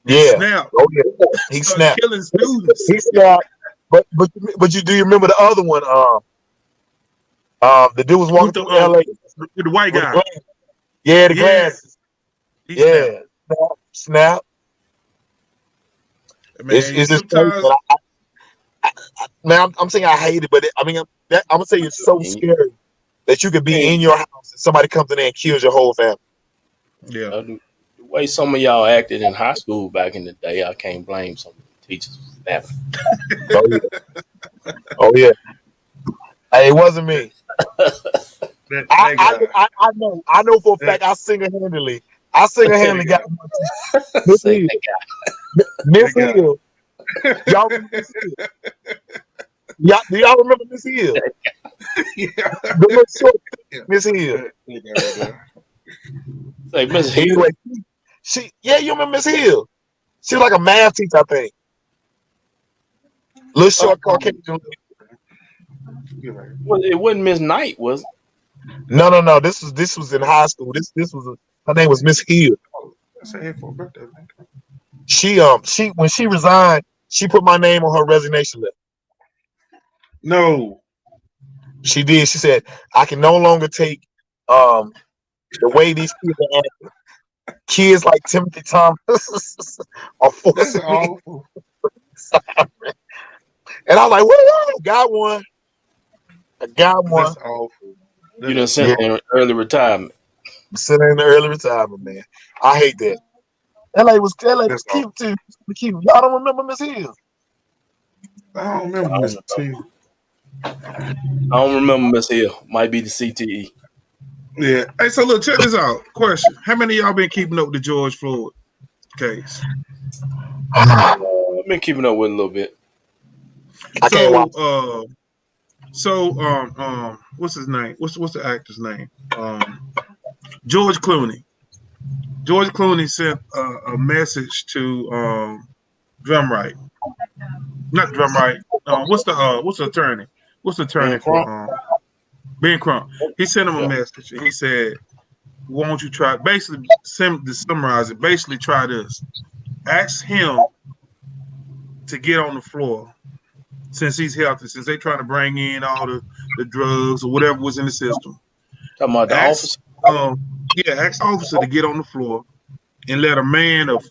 yeah. snapped, Oh yeah, he started snapped. killing students He snapped. But you do you remember the other one? The dude was walking with the through L.A. with the white with the guy. glasses. Yeah, the Yeah, glasses. he snapped. Yeah, snap. Man, It's just crazy. sometimes But man, I'm saying I hate it, but I mean, I'm gonna say it's so And, scary that you could be and in your house and somebody comes in there and kills your whole family. yeah. the way some of y'all acted in high school back in the day, I can't blame some of the teachers for that. Oh yeah, oh yeah. Hey, it wasn't me. I That I guy. I know for a That, fact I single handedly that got guy. Miss Say Hill. that guy. Miss That guy. Hill. Y'all remember Miss Hill? Do y'all remember Miss Hill? Yeah. The little short Yeah. Miss Hill. That guy right there. Say Miss Hill. Anyway, you remember Miss Hill? She was like a math teacher, I think. Little Oh, short Caucasian lady. you're right. Well, it wasn't Miss Knight, was it? No. This was in high school. This was her name was Miss Hill. Oh, that's a headphone birthday, man. She when she resigned, she put my name on her resignation letter. No. She did. She said, I can no longer take um the way these kids are acting. Kids like Timothy Thomas are That's forcing me. awful. And I was like, whoa, got one. I got one. That's awful. You That done is sent Yeah, her in awful. early retirement. sitting in the early retirement, man. I hate that. LA was That's awful. cute too. Cute. Y'all don't remember Miss Hill? I don't remember I don't Miss remember. T. I don't remember Miss Hill. Might be the CTE. Yeah. Hey, so look, check this out. Question: how many of y'all been keeping up with the George Floyd case? I I've been keeping up with it a little bit. can't watch. What's his name? What's the actor's name? George Clooney. George Clooney sent a message to Drumright. Not Drumright. What's the attorney? What's the Man, attorney Crump. for Ben Crump? He sent him a Yeah. message and he said, won't you try basically to summarize it, basically try this. Ask him to get on the floor since he's healthy, since they trying to bring in all the drugs or whatever was in the system. Talking about the Ask officer. ask the officer to get on the floor and let a man of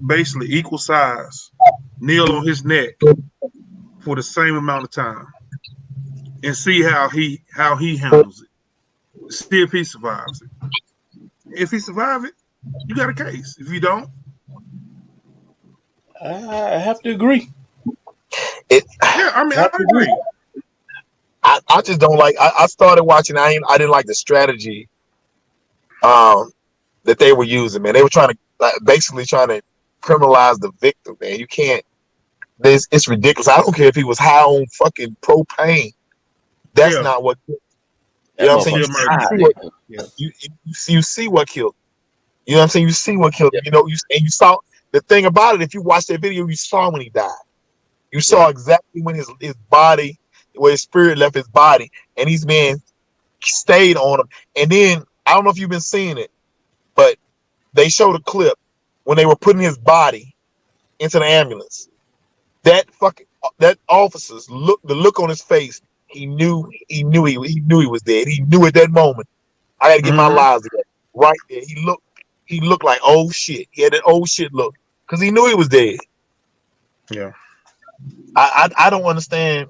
basically equal size kneel on his neck for the same amount of time and see how he handles it. See if he survives it. If he survives it, you got a case. If you don't, I have to agree. It. yeah, I mean, I I have to agree. agree. I just don't like. I started watching. I didn't like the strategy that they were using. Man, they were trying to basically trying to criminalize the victim. Man, you can't. It's ridiculous. I don't care if he was high on fucking propane. That's Yeah, not what. You That know what I'm saying? still motherfucker murder. died. Yeah. You see what killed him. You know what I'm saying? You see what killed him. Yeah, You know, you saw the thing about it. If you watch that video, you saw when he died. You yeah. saw exactly when his body, where his spirit left his body, and these men stayed on him. And then I don't know if you've been seeing it, but they showed a clip when they were putting his body into the ambulance. That officer's the look on his face. He knew he was dead. He knew at that moment. I got to get my Mm-hmm. lives together. Right there, he looked like oh shit. He had that old shit look because he knew he was dead. Yeah. I don't understand,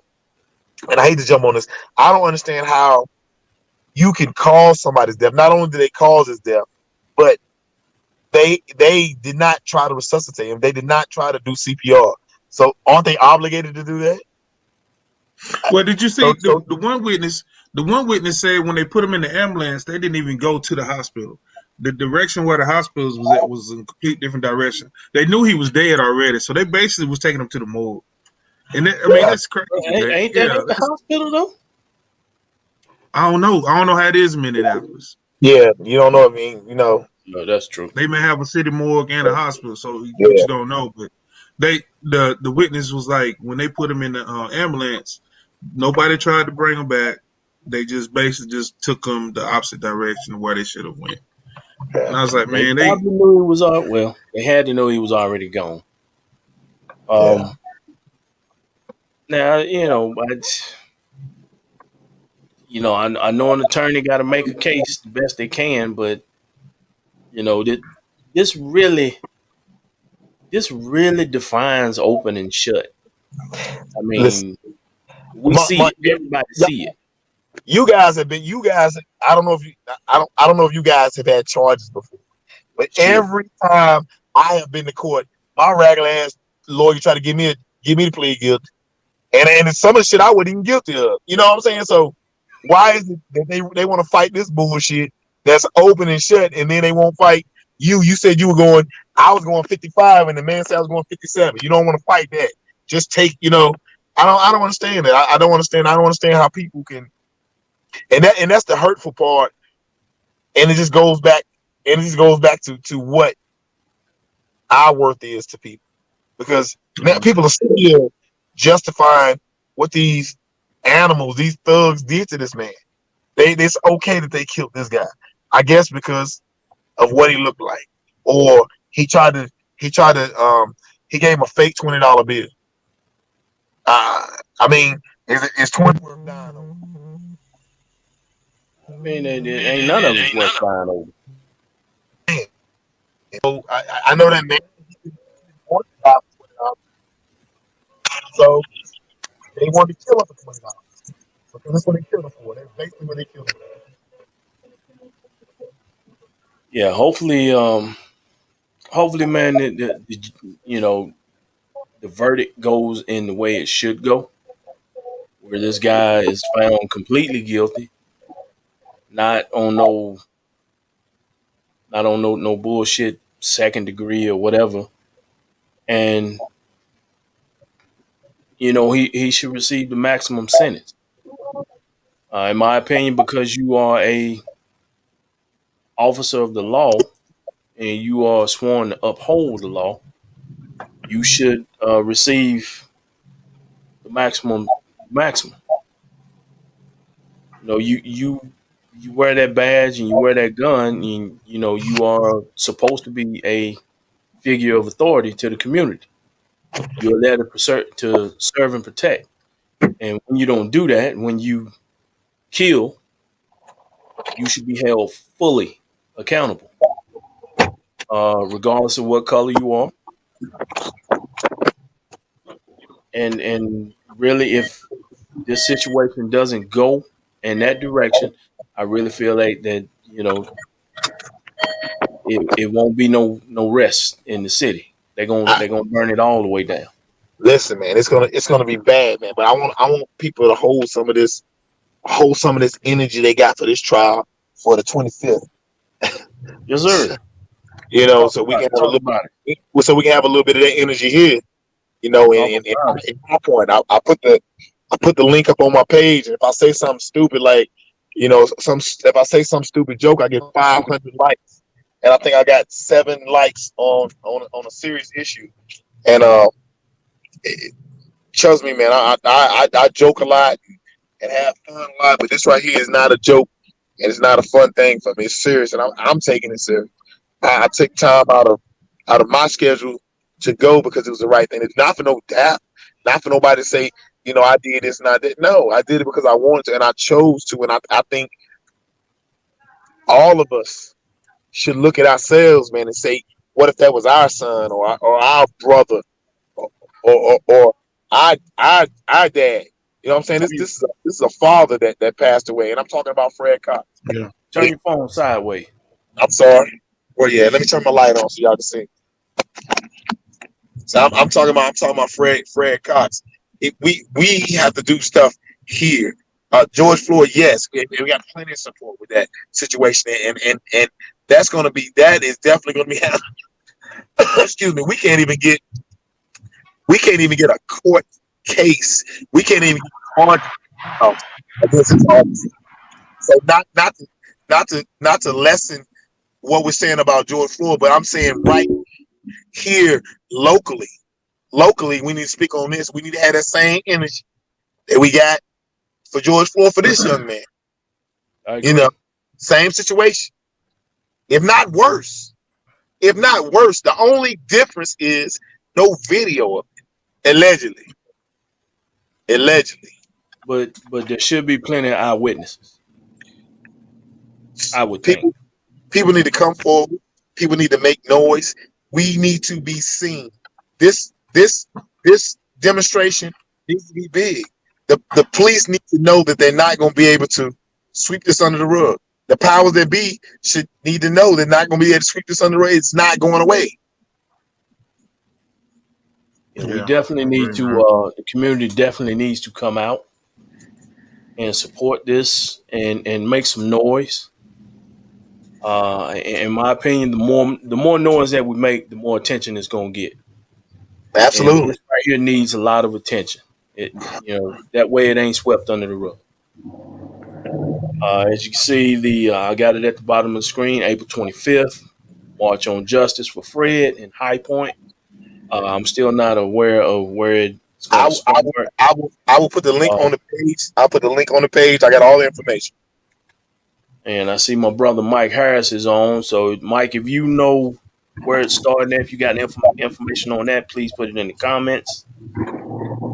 and I hate to jump on this. I don't understand how you can cause somebody's death. Not only did they cause his death, but they did not try to resuscitate him. They did not try to do CPR. So aren't they obligated to do that? Well, did you see So so the one witness? The one witness said when they put him in the ambulance, they didn't even go to the hospital. The direction where the hospitals was at was in a complete different direction. They knew he was dead already, so they basically was taking him to the morgue. And that, I mean, yeah, that's crazy, Ain't, man. ain't that Yeah, at the hospital though? I don't know. I don't know how it is in Minneapolis. yeah. You don't know. I mean, you know. No, that's true. They may have a city morgue and a hospital, so what Yeah, you don't know. But the witness was like when they put him in the ambulance, nobody tried to bring him back. They just basically just took him the opposite direction of where they should have went. And yeah, I was like, They man, they probably knew he was well. They had to know he was already gone. yeah. Um, now I know an attorney got to make a case the best they can, but this really this really defines open and shut. I Listen, mean, we see it. Everybody see it. you guys have been. You guys. I don't know if you. I don't know if you guys have had charges before. But Shit. every time I have been to court, my regular ass lawyer try to give me the plea guilty, and it's some of the shit I wasn't even guilty of. You know what I'm saying? So why is it that they want to fight this bullshit that's open and shut, and then they won't fight you? You said you were going, I was going 55, and the man said I was going 57. You don't want to fight that. Just take, I don't understand that. I don't understand. I don't understand how people can, and that's the hurtful part, and it just goes back. And it just goes back to what our worth is to people, because now Mhm. people are still justifying what these animals, these thugs, did to this man. It's okay that they killed this guy, I guess, because of what he looked like, or he gave him a fake $20 bill. I mean, is 20 worth dying on? I mean, it ain't none of us worth crying over. So I know that man. So they wanted to kill him for $20. Because that's what they killed him for. That's basically what they killed him for. Yeah, hopefully, man, the verdict goes in the way it should go, where this guy is found completely guilty, not on no, not on no bullshit second degree or whatever, and he should receive the maximum sentence. In my opinion, because you are a officer of the law and you are sworn to uphold the law, you should receive the maximum. You wear that badge and you wear that gun, and you are supposed to be a figure of authority to the community. You're there to serve and protect. And when you don't do that, when you kill, you should be held fully accountable, regardless of what color you are. And really, if this situation doesn't go in that direction, I really feel like that it won't be no rest in the city. They're gonna burn it all the way down. Listen, man, it's gonna be bad, man. But I want people to hold some of this. hold some of this energy they got for this trial for the 25th. Yes, sir. You know, Talk so we about can it. have a Talk little, about it. so we can have a little bit of that energy here. You know, Talk and about it. in my point, I put the link up on my page, and if I say something stupid like, you know, if I say some stupid joke, I get 500 likes, and I think I got 7 likes on a serious issue. And trust me, man, I joke a lot and have fun a lot, but this right here is not a joke, and it's not a fun thing for me. It's serious, and I'm taking it serious. I took time out of my schedule to go because it was the right thing. It's not for no doubt, not for nobody to say, you know, I did this and I did. No, I did it because I wanted to and I chose to. And I think all of us should look at ourselves, man, and say, what if that was our son or our brother or our dad? You know what I'm saying? This is a father that passed away, and I'm talking about Fred Cox. Yeah. Turn your phone sideways. I'm sorry. Well, yeah, let me turn my light on so y'all can see. So I'm talking about Fred Cox. We have to do stuff here. George Floyd, yes, we got plenty of support with that situation, and that is definitely going to be happening. Excuse me. We can't even get a court case. We can't even get on against this officer. So not to lessen what we're saying about George Floyd, but I'm saying right here locally. Locally, we need to speak on this. We need to have that same energy that we got for George Floyd for this young man. I You agree. know, same situation, if not worse. If not worse, the only difference is no video of it. Allegedly, allegedly. But there should be plenty of eyewitnesses. I would think. People people need to come forward. People need to make noise. We need to be seen. This demonstration needs to be big. The police need to know that they're not going to be able to sweep this under the rug. The powers that be should need to know they're not going to be able to sweep this under the rug. It's not going away. Yeah, we Yeah. definitely need Agree, to. man. The community definitely needs to come out and support this and make some noise. In my opinion, the more noise that we make, the more attention it's gonna get. And Absolutely. this right here needs a lot of attention. That way it ain't swept under the rug. As you can see, I got it at the bottom of the screen. April 25th, March on Justice for Fred in High Point. I'm still not aware of where it's going I, to I, start. I will put the link Uh, on the page. I'll put the link on the page. I got all the information. and I see my brother Mike Harris is on. So, Mike, if you know where it's starting, if you got information on that, please put it in the comments.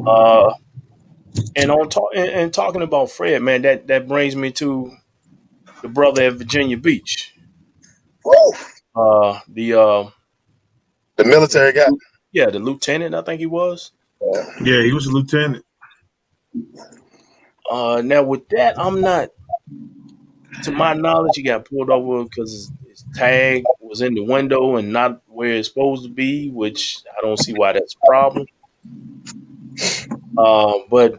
Uh, and talking about Fred, man, that brings me to the brother at Virginia Beach. Woo! The The military guy. yeah, the lieutenant, I think he was. Yeah, he was a lieutenant. Now with that, I'm not, to my knowledge, he got pulled over because his tag was in the window and not where it's supposed to be, which I don't see why that's a problem. But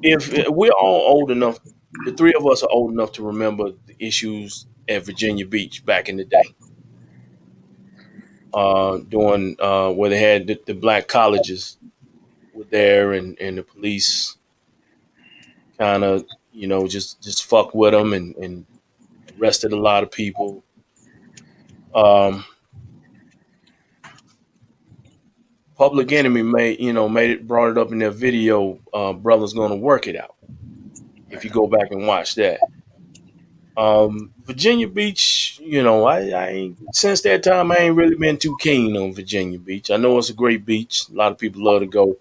if we're all old enough, the three of us are old enough to remember the issues at Virginia Beach back in the day, during where they had the black colleges were there, and the police kind of just fuck with them and arrested a lot of people. Um, Public Enemy brought it up in their video. Brother's gonna work it out. If you go back and watch that, Virginia Beach, I ain't, since that time I ain't really been too keen on Virginia Beach. I know it's a great beach. A lot of people love to go,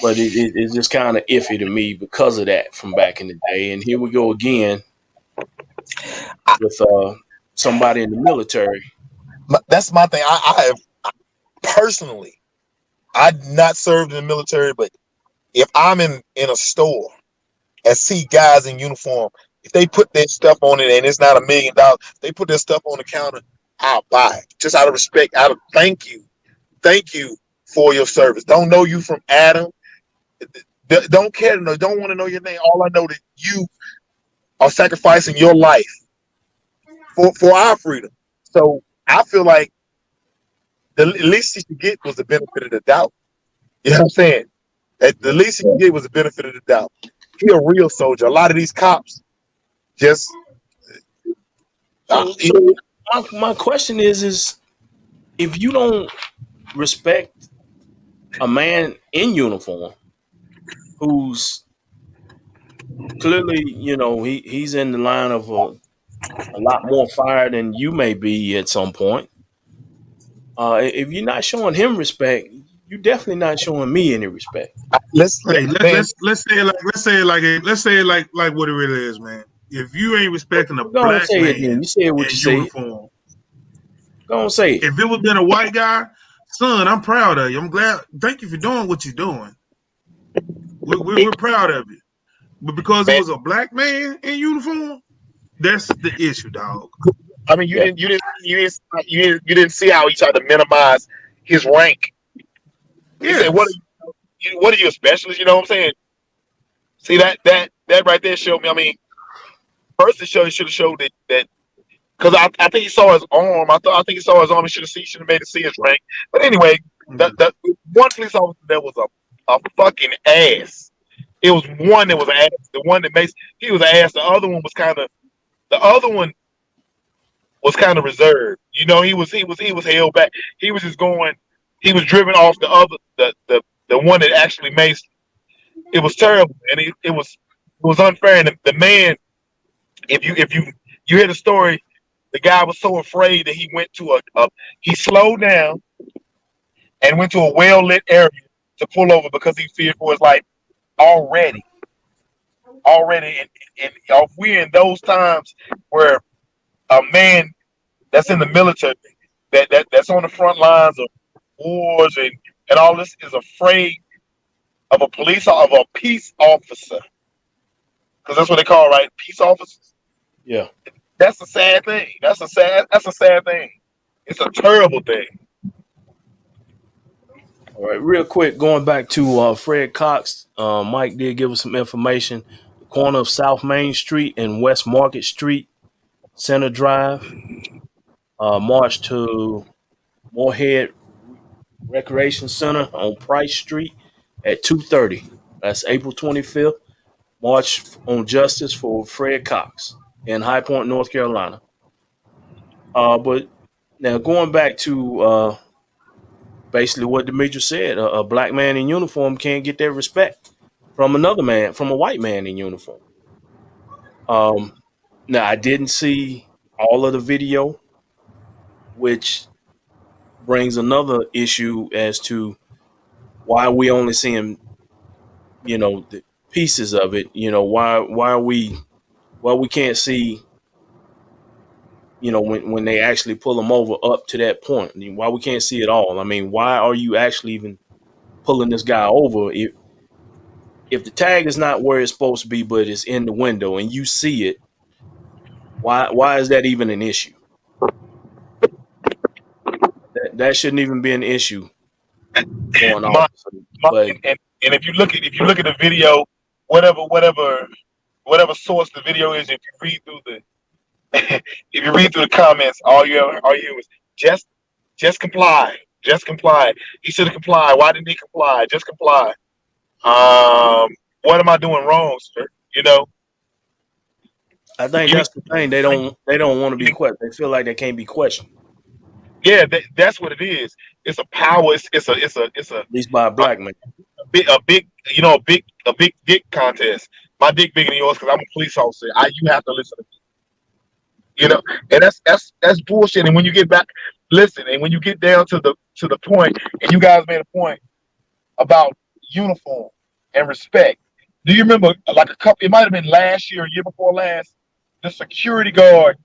but it's just kind of iffy to me because of that from back in the day. And here we go again with somebody in the military. That's my thing. I have personally, I've not served in the military, but if I'm in a store and see guys in uniform, if they put their stuff on it and it's not $1 million, they put their stuff on the counter, I'll buy it. Just out of respect, out of thank you for your service. Don't know you from Adam. don't care to know, don't want to know your name. All I know that you are sacrificing your life for our freedom. So I feel like the least he should get was the benefit of the doubt. You know what I'm saying? The least he could get was the benefit of the doubt. He a real soldier. A lot of these cops just So, you so know, my question is if you don't respect a man in uniform who's clearly, he's in the line of a lot more fire than you may be at some point. If you're not showing him respect, you're definitely not showing me any respect. Hey, man, let's say it like what it really is, man. If you ain't respecting a Go on, black say it then. man You said what you in said. uniform, Go on, say it. if it would been a white guy, son, I'm proud of you. I'm glad. Thank you for doing what you're doing. We're proud of you. But because it man, was a black man in uniform, that's the issue, dog. I mean, Yeah. you didn't see how he tried to minimize his rank. He said, Yes. what are you, a specialist? You know what I'm saying? See that right there showed me. I mean, first it should have showed that because I think he saw his arm. I think he saw his arm. He should have made it see his rank. But anyway, that one police officer that was a fucking ass. It was one that was an ass. The one that makes he was an ass. The other one was kind of reserved. You know, he was held back. He was just going. He was driven off the one that actually maced. It was terrible, and it was unfair. And the man, if you hear the story, the guy was so afraid that he went to he slowed down and went to a well lit area to pull over because he feared for his life already. Already, and we're in those times where a man that's in the military, that's on the front lines of wars and all this is afraid of a peace officer, because that's what they call, right, peace officers. Yeah. That's a sad thing. That's a sad thing. It's a terrible thing. All right. Real quick, going back to Fred Cox. Mike did give us some information. The corner of South Main Street and West Market Street, Center Drive. March to Moorhead Recreation Center on Price Street at 2:30. That's April 25th. March on Justice for Fred Cox in High Point, North Carolina. But now going back to basically what Demetrius said, a black man in uniform can't get that respect from another man, from a white man in uniform. Um, Now I didn't see all of the video, which brings another issue as to why we only seeing the pieces of it. Why we can't see when they actually pull them over up to that point. I mean, why we can't see it all? I mean, why are you actually even pulling this guy over if the tag is not where it's supposed to be, but it's in the window and you see it? Why is that even an issue? That shouldn't even be an issue for an My, officer. But and if you look at the video, whatever source the video is, if you read through the if you read through the comments, all you hear was just comply, just comply. He should have complied. Why didn't he comply? Just comply. What am I doing wrong, sir? You know, I think you need, that's the thing. They don't want to be questioned. They feel like they can't be questioned, yeah, that's what it is. It's a power. It's at least by a black man. a big, a big dick contest. My dick bigger than yours because I'm a police officer. You have to listen to me. And that's bullshit. And when you get back, listen, and when you get down to the point, and you guys made a point about uniform and respect. Do you remember, like a couple? It might have been last year, or year before last. The security guard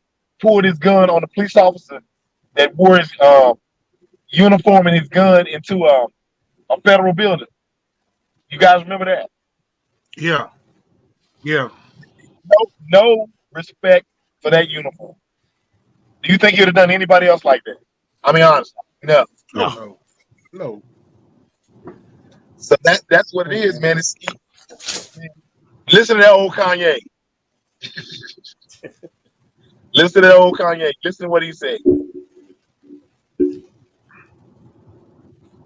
pulled his gun on the police officer that wore his uniform and his gun into a federal building. You guys remember that? Yeah. Yeah. No respect for that uniform. Do you think you'd have done anybody else like that? I mean, honestly, no. Oh No. no. No. So that's what it is, man. Listen to that old Kanye. Listen to that old Kanye. Listen to what he said.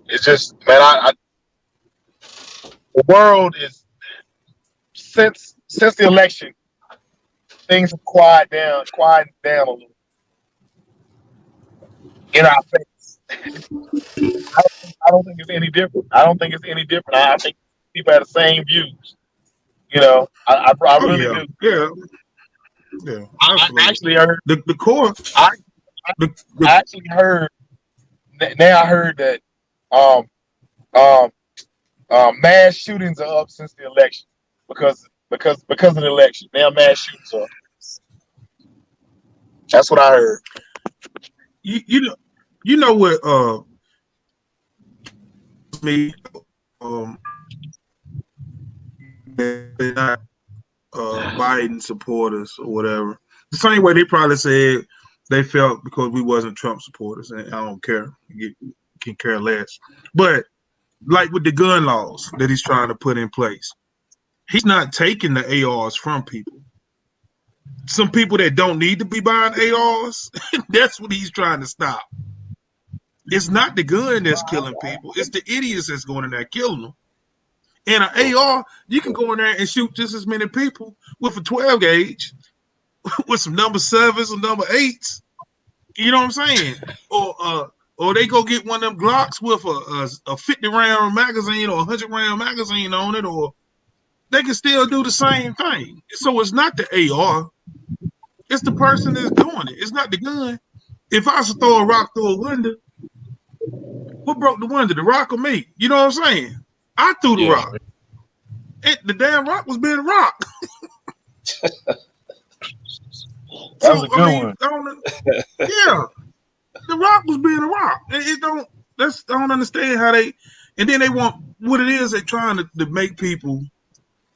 It's just, man, the world is since the election, things have quieted down a little in our face. I don't think it's any different. I don't think it's any different. I think people have the same views. You know, I Oh really yeah, do. yeah, I absolutely. actually heard. The core. I The, I actually heard. Now I heard that um um mass shootings are up since the election because of the election. Now mass shootings are up. That's what I heard. you know what me they're not Biden supporters or whatever. The same way they probably said they felt because we wasn't Trump supporters, and I don't care, can care less. But like with the gun laws that he's trying to put in place, he's not taking the ARs from people. Some people that don't need to be buying ARs, that's what he's trying to stop. It's not the gun that's killing people; it's the idiots that's going in there killing them. And an AR, you can go in there and shoot just as many people with a 12 gauge, with some number 7s or number 8s. You know what I'm saying? Or they go get one of them Glocks with a 50 round magazine or a 100 round magazine on it, or they can still do the same thing. So it's not the AR, it's the person that's doing it. It's not the gun. If I was to throw a rock through a window, what broke the window, the rock or me? You know what I'm saying? I threw the Yeah. rock. The damn rock was being rocked. That was a good one. Yeah, the rock was being a rock. I don't understand how they, and then they want what it is. They're trying to make people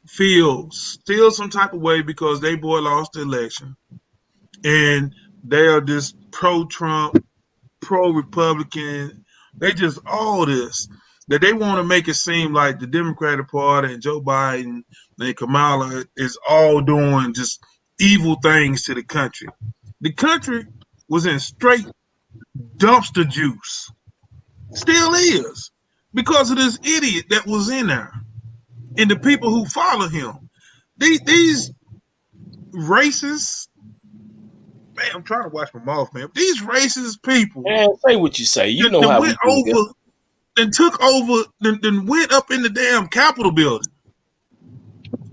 feel still some type of way because they boy lost the election, and they are this pro-Trump, pro-Republican. They just all this that they want to make it seem like the Democratic Party and Joe Biden and Kamala is all doing just evil things to the country. The country was in straight dumpster juice. Still is. Because of this idiot that was in there. And the people who follow him. These racist, man, I'm trying to watch my mouth, man. These racist people Man, say what you say. You know that how went we do here. over and took over, then went up in the damn Capitol building.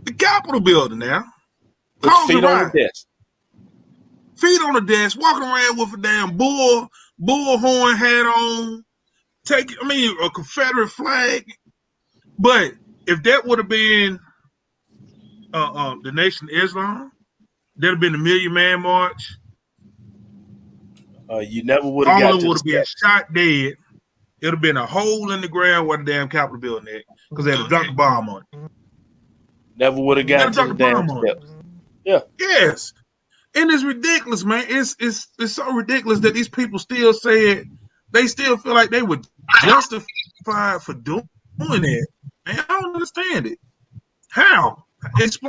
The Capitol building now. Put your feet on the desk. Feet on the desk, walking around with a damn bullhorn hat on, a Confederate flag. But if that would have been the Nation of Islam, that'd have been the Million Man March. You never would have All got of to them the would have been steps. shot dead. It'd have been a hole in the ground where the damn Capitol building at, because they had to drop the bomb on it. Never would have They had got to to drop the the damn bomb on it. steps. Yeah. Yes. And it's ridiculous, man. It's so ridiculous that these people still say it. They still feel like they were justified for doing it. Man, I don't understand it. How?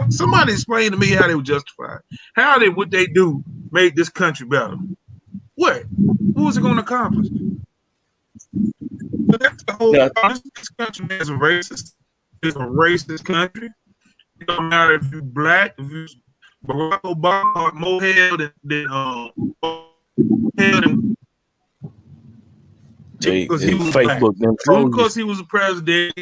Somebody explain to me how they were justified. How did what they do make this country better? What? What was it going to accomplish? But that's the whole Yeah. problem. This country is a racist. It's a racist country. It don't matter if you're black, if you're Barack Obama, more hell than because he was Facebook black. froze Because he was a president.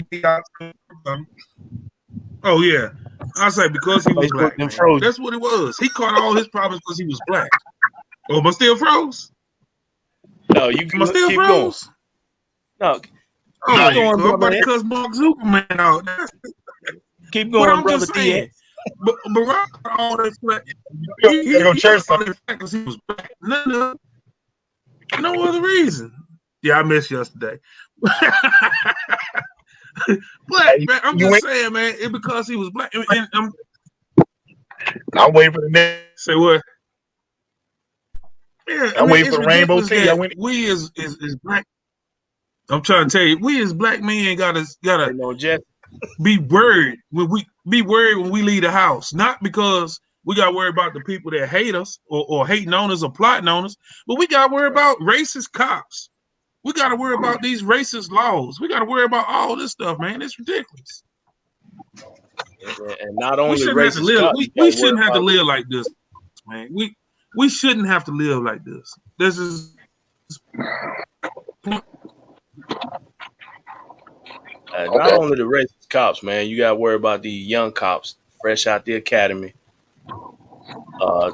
Oh yeah, I say because he was Facebook black. then Man. froze. That's what it was. He caught all his problems because he was black. Oh, am I still froze? No, you Am I still keep froze? going. No, Oh, keep going, I'm brother. about to cuss Mark Zuckerman out. Keep But going, I'm brother just saying. But Barack all that flack. You go church all that flack because he was black. No other reason. Yeah, I missed yesterday. But man, I'm just saying, man, it's because he was black. And I'm waiting for the next. Say what? Yeah, I'm waiting for the rainbow tea. We as black. I'm trying to tell you, we as black men gotta no Jeff. be worried when be worried when we leave the house, not because we got to worry about the people that hate us or hating on us or plotting on us, but we got to worry about racist cops. We got to worry about these racist laws. We got to worry about all this stuff, man. It's ridiculous. And not We only shouldn't have to racist live. cops, you got We to worry shouldn't have to about live like this, man. We shouldn't have to live like this. This is not Okay. only the racist cops, man. You got to worry about the young cops fresh out the academy, uh,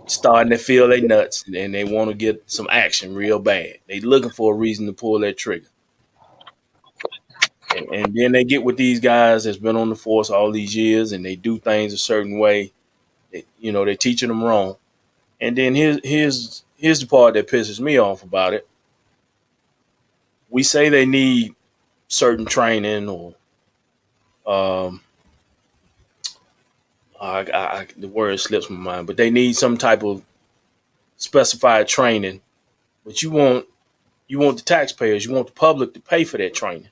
starting to feel they nuts, and they want to get some action real bad. They looking for a reason to pull that trigger, and then they get with these guys that's been on the force all these years, and they do things a certain way. They're teaching them wrong. And then here's the part that pisses me off about it. We say they need certain training or um, the word slips my mind, but they need some type of specified training. But you want the taxpayers, you want the public to pay for that training.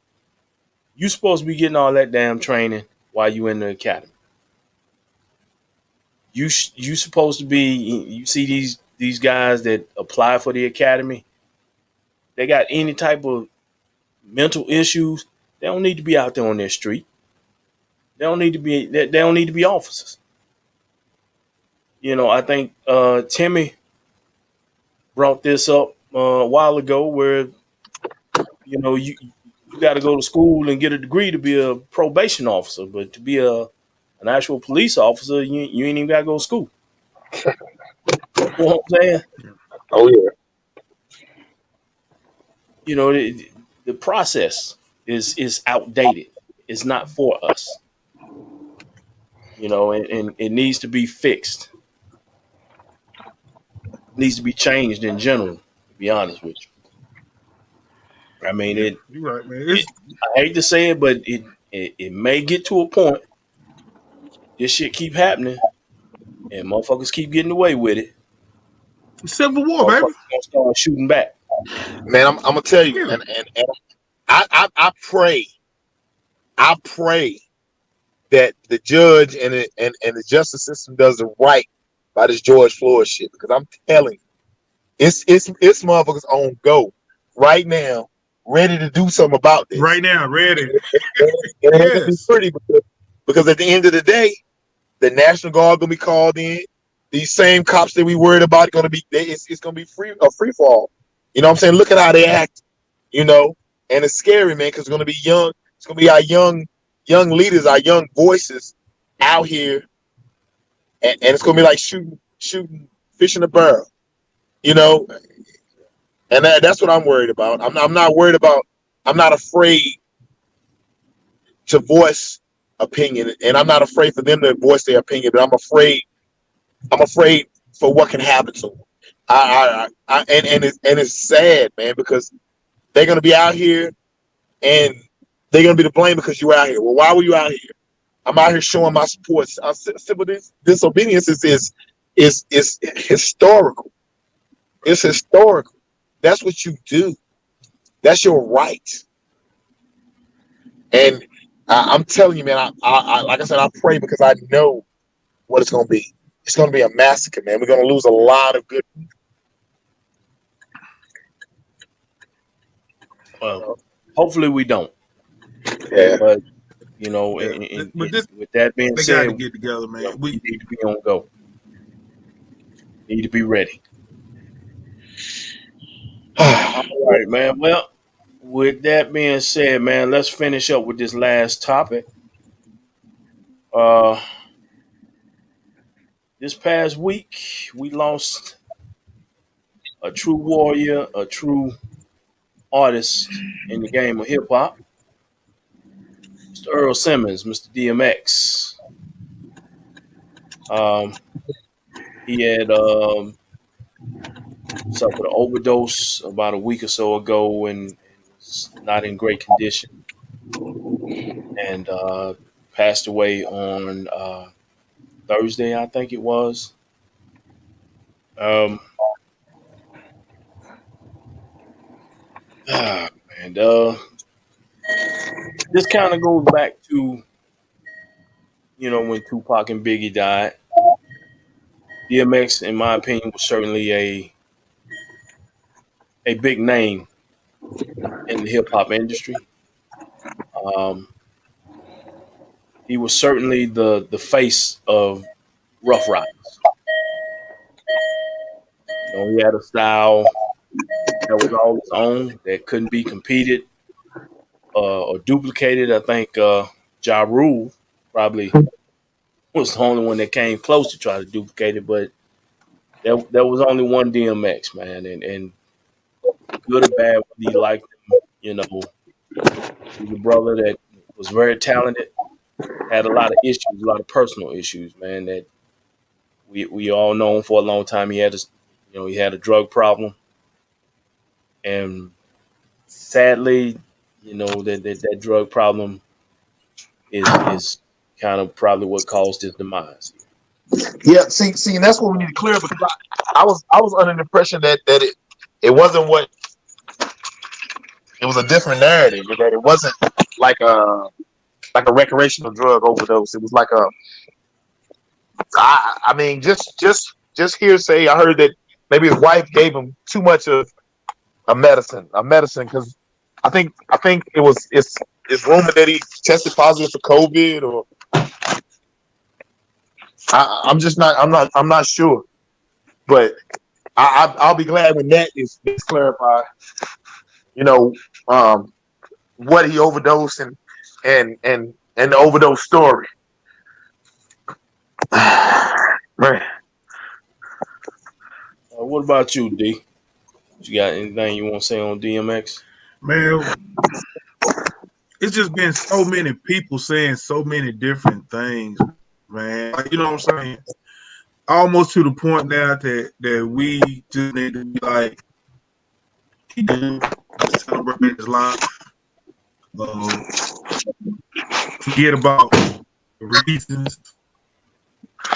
You supposed to be getting all that damn training while you in the academy. You supposed to be. You see these guys that apply for the academy. They got any type of mental issues. They don't need to be out there on their street. They don't need to be. They don't need to be officers. I think Timmy brought this up a while ago, where you got to go to school and get a degree to be a probation officer, but to be an actual police officer, you ain't even got to go to school. You know what I'm saying? Oh yeah. The process is outdated. It's not for us. And it needs to be fixed. It needs to be changed in general. To be honest with you, I mean yeah, it. you're right, man. it I hate to say it, but it may get to a point. This shit keep happening, and motherfuckers keep getting away with it. It's Civil War, baby. Motherfuckers gonna start shooting back. Man, I'm gonna tell you, Really? and I pray that the judge and the justice system does it right by this George Floyd shit, because I'm telling you, it's motherfuckers on go right now, ready to do something about this. Right now, ready. And it ain't gonna be Yes. pretty, because at the end of the day, the National Guard gonna be called in. These same cops that we worried about gonna be, it's gonna be a free fall. You know what I'm saying? Look at how they act. And it's scary, man, because it's gonna be young. It's gonna be our young leaders, our young voices out here, and it's gonna be like shooting fish in a barrel. You know, and that's what I'm worried about. I'm not worried about. I'm not afraid to voice opinion, and I'm not afraid for them to voice their opinion. But I'm afraid for what can happen to them. And it's sad, man, because they're gonna be out here and they're gonna be to blame because you're out here. Well, why were you out here? I'm out here showing my support. Civil disobedience is historical. It's historical. That's what you do. That's your right. And I'm telling you, man. I like I said, I pray because I know what it's going to be. It's going to be a massacre, man. We're going to lose a lot of good people. Well, hopefully we don't. Yeah. But Yeah. But this, with that being they got said, to get together, man. we need to be on go. Need to be ready. All right, man. Well, with that being said, man, let's finish up with this last topic. Uh, this past week we lost a true warrior, a true artist in the game of hip hop, Mr. Earl Simmons, Mr. DMX. Um, he had suffered an overdose about a week or so ago and was not in great condition, and passed away on Thursday, I think it was. Um, and this kind of goes back to when Tupac and Biggie died, DMX, in my opinion, was certainly a big name in the hip hop industry. Um, he was certainly the face of Rough Riders. He had a style that was all his own that couldn't be competed or duplicated. I think Ja Rule probably was the only one that came close to try to duplicate it, but there was only one DMX, man, and good or bad, whether you liked him, he was a brother that was very talented, had a lot of issues, a lot of personal issues, man, that we all know him for a long time. He had a drug problem, and sadly, that drug problem is kind of probably what caused his demise. Yeah, see, and that's what we need to clear because I was under the impression that it wasn't what it was a different narrative, that it wasn't like a recreational drug overdose. It was like I mean just hearsay. I heard that maybe his wife gave him too much of a medicine because I think it's rumored that he tested positive for COVID or I'm not sure, but I'll be glad when that is clarified. You know, um, what he overdosed and the overdose story. Man, What about you, D? You got anything you want to say on DMX? Man, it's just been so many people saying so many different things, man. Like, you know what I'm saying? Almost to the point now that we just need to be like, he did just celebrate his life. Um, Forget about the reasons.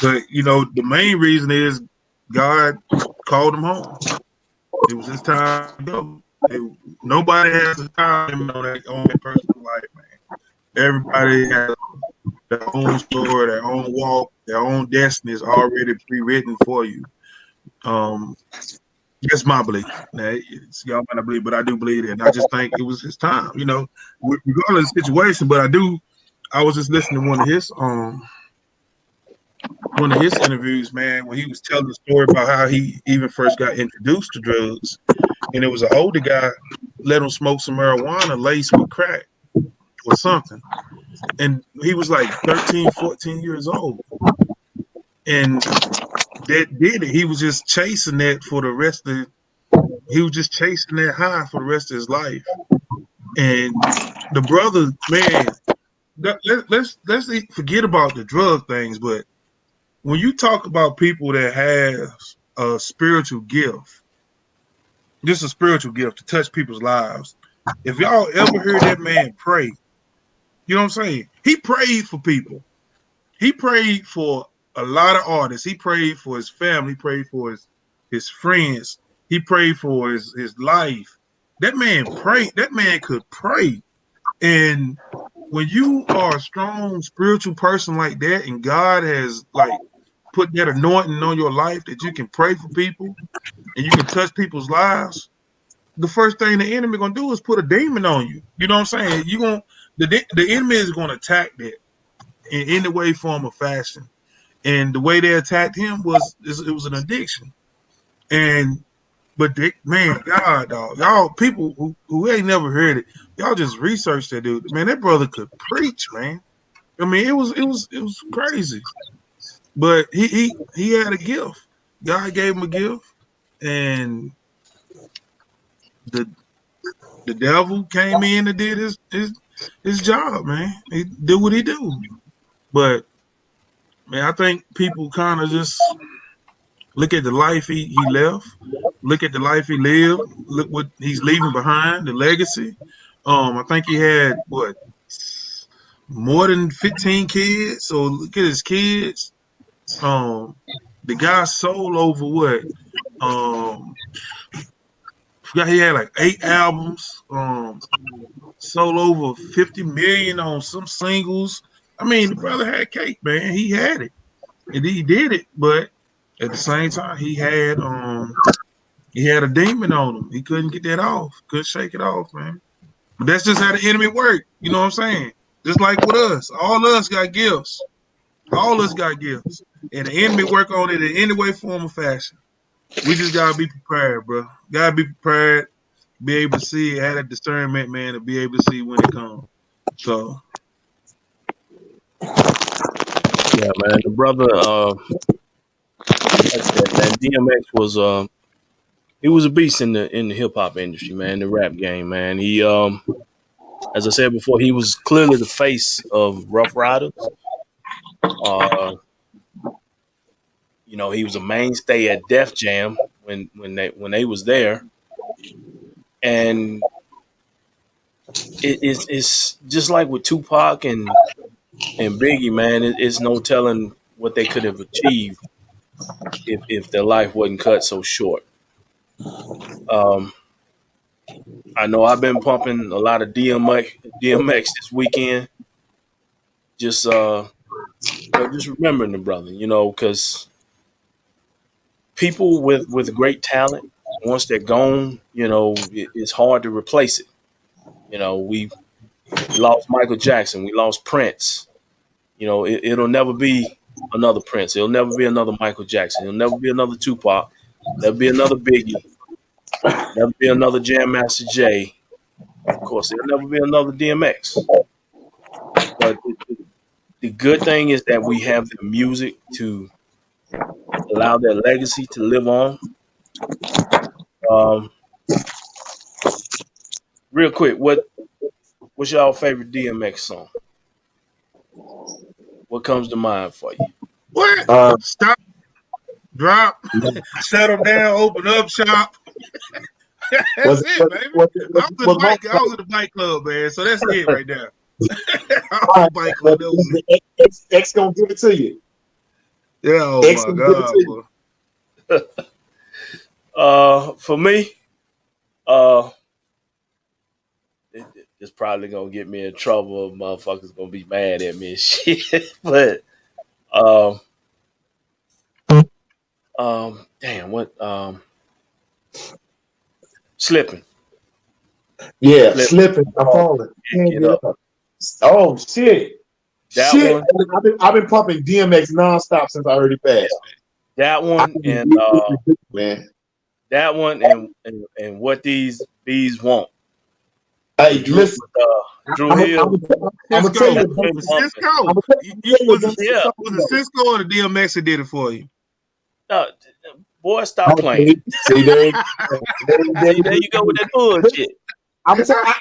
But the main reason is God called him home. It was his time to go. Nobody has a time on their personal life, man. Everybody has their own story, their own walk, their own destiny is already pre-written for you. Um, that's my belief. Now, y'all might not believe, but I do believe it, and I just think it was his time. Regardless of the situation. But I was just listening to one of his interviews, man, when he was telling the story about how he even first got introduced to drugs, and it was an older guy let him smoke some marijuana laced with crack or something, and he was like 13, 14 years old, and that did it. He was just chasing that for the rest of. He was just chasing that high for the rest of his life, and the brother, man. Let's forget about the drug things, but when you talk about people that have a spiritual gift, just a spiritual gift to touch people's lives. If y'all ever heard that man pray, you know what I'm saying? He prayed for people. He prayed for a lot of artists. He prayed for his family. He prayed for his friends. He prayed for his life. That man prayed. That man could pray. And when you are a strong spiritual person like that, and God has like put that anointing on your life that you can pray for people and you can touch people's lives, the first thing the enemy gonna do is put a demon on you. You know what I'm saying? The enemy is gonna attack that in any way, form, or fashion. And the way they attacked him it was an addiction. And man, God, dog, y'all people who ain't never heard it, y'all just research that dude. Man, that brother could preach, man. I mean, it was crazy. But he had a gift. God gave him a gift, and the the devil came in and did his job, man. He did what he do. But man, I think people kind of just look at the life he left, look at the life he lived, look what he's leaving behind, the legacy. I think he had what more than 15 kids. So look at his kids. Um, the guy sold over what? Forgot he had like 8 albums. Sold over 50 million on some singles. I mean, the brother had cake, man. He had it, and he did it. But at the same time, he had a demon on him. He couldn't get that off. Couldn't shake it off, man. But that's just how the enemy work. You know what I'm saying? Just like with us, all of us got gifts. All of us got gifts, and the enemy work on it in any way, form, or fashion. We just gotta be prepared, bro. Gotta be prepared. Be able to see, have that discernment, man, to be able to see when it comes. So Yeah, man. The brother, like I said, man, DMX was he was a beast in the hip hop industry, man, the rap game, man. He as I said before, he was clearly the face of Rough Riders. Uh, he was a mainstay at Def Jam when they was there, and it's just like with Tupac and Biggie, man. It's no telling what they could have achieved if their life wasn't cut so short. Um, I know I've been pumping a lot of DMX this weekend. Just just remembering the brother, because people with great talent, once they're gone, it's hard to replace it. We lost Michael Jackson, we lost Prince. It'll never be another Prince. It'll never be another Michael Jackson. It'll never be another Tupac. There'll be another Biggie. There'll be another Jam Master Jay. Of course, there'll never be another DMX. But the good thing is that we have the music to allow their legacy to live on. Um, Real quick, what's y'all favorite DMX song? What comes to mind for you? what? Stop, drop, settle down, open up shop. That's it, baby. I was in the bike club, man. So that's it right there. I was in the bike club. That was it. X gonna give it to you. Yeah, oh X my gonna give it God, to you. boy. For me, it's probably gonna get me in trouble. Motherfuckers gonna be mad at me and shit. But damn, what slipping. Yeah, slipping. I'm falling. Can't get up. Oh shit. That Shit. one. I've been pumping DMX nonstop since I heard it pass. That one and man. that one and what these bees want. Hey, Drew, listen. Drew Hill. I'm gonna tell you. Cisco. Was it Cisco or the DMX that did it for you? Boy, stop playing. See, there you go with that bullshit. I'm gonna tell you,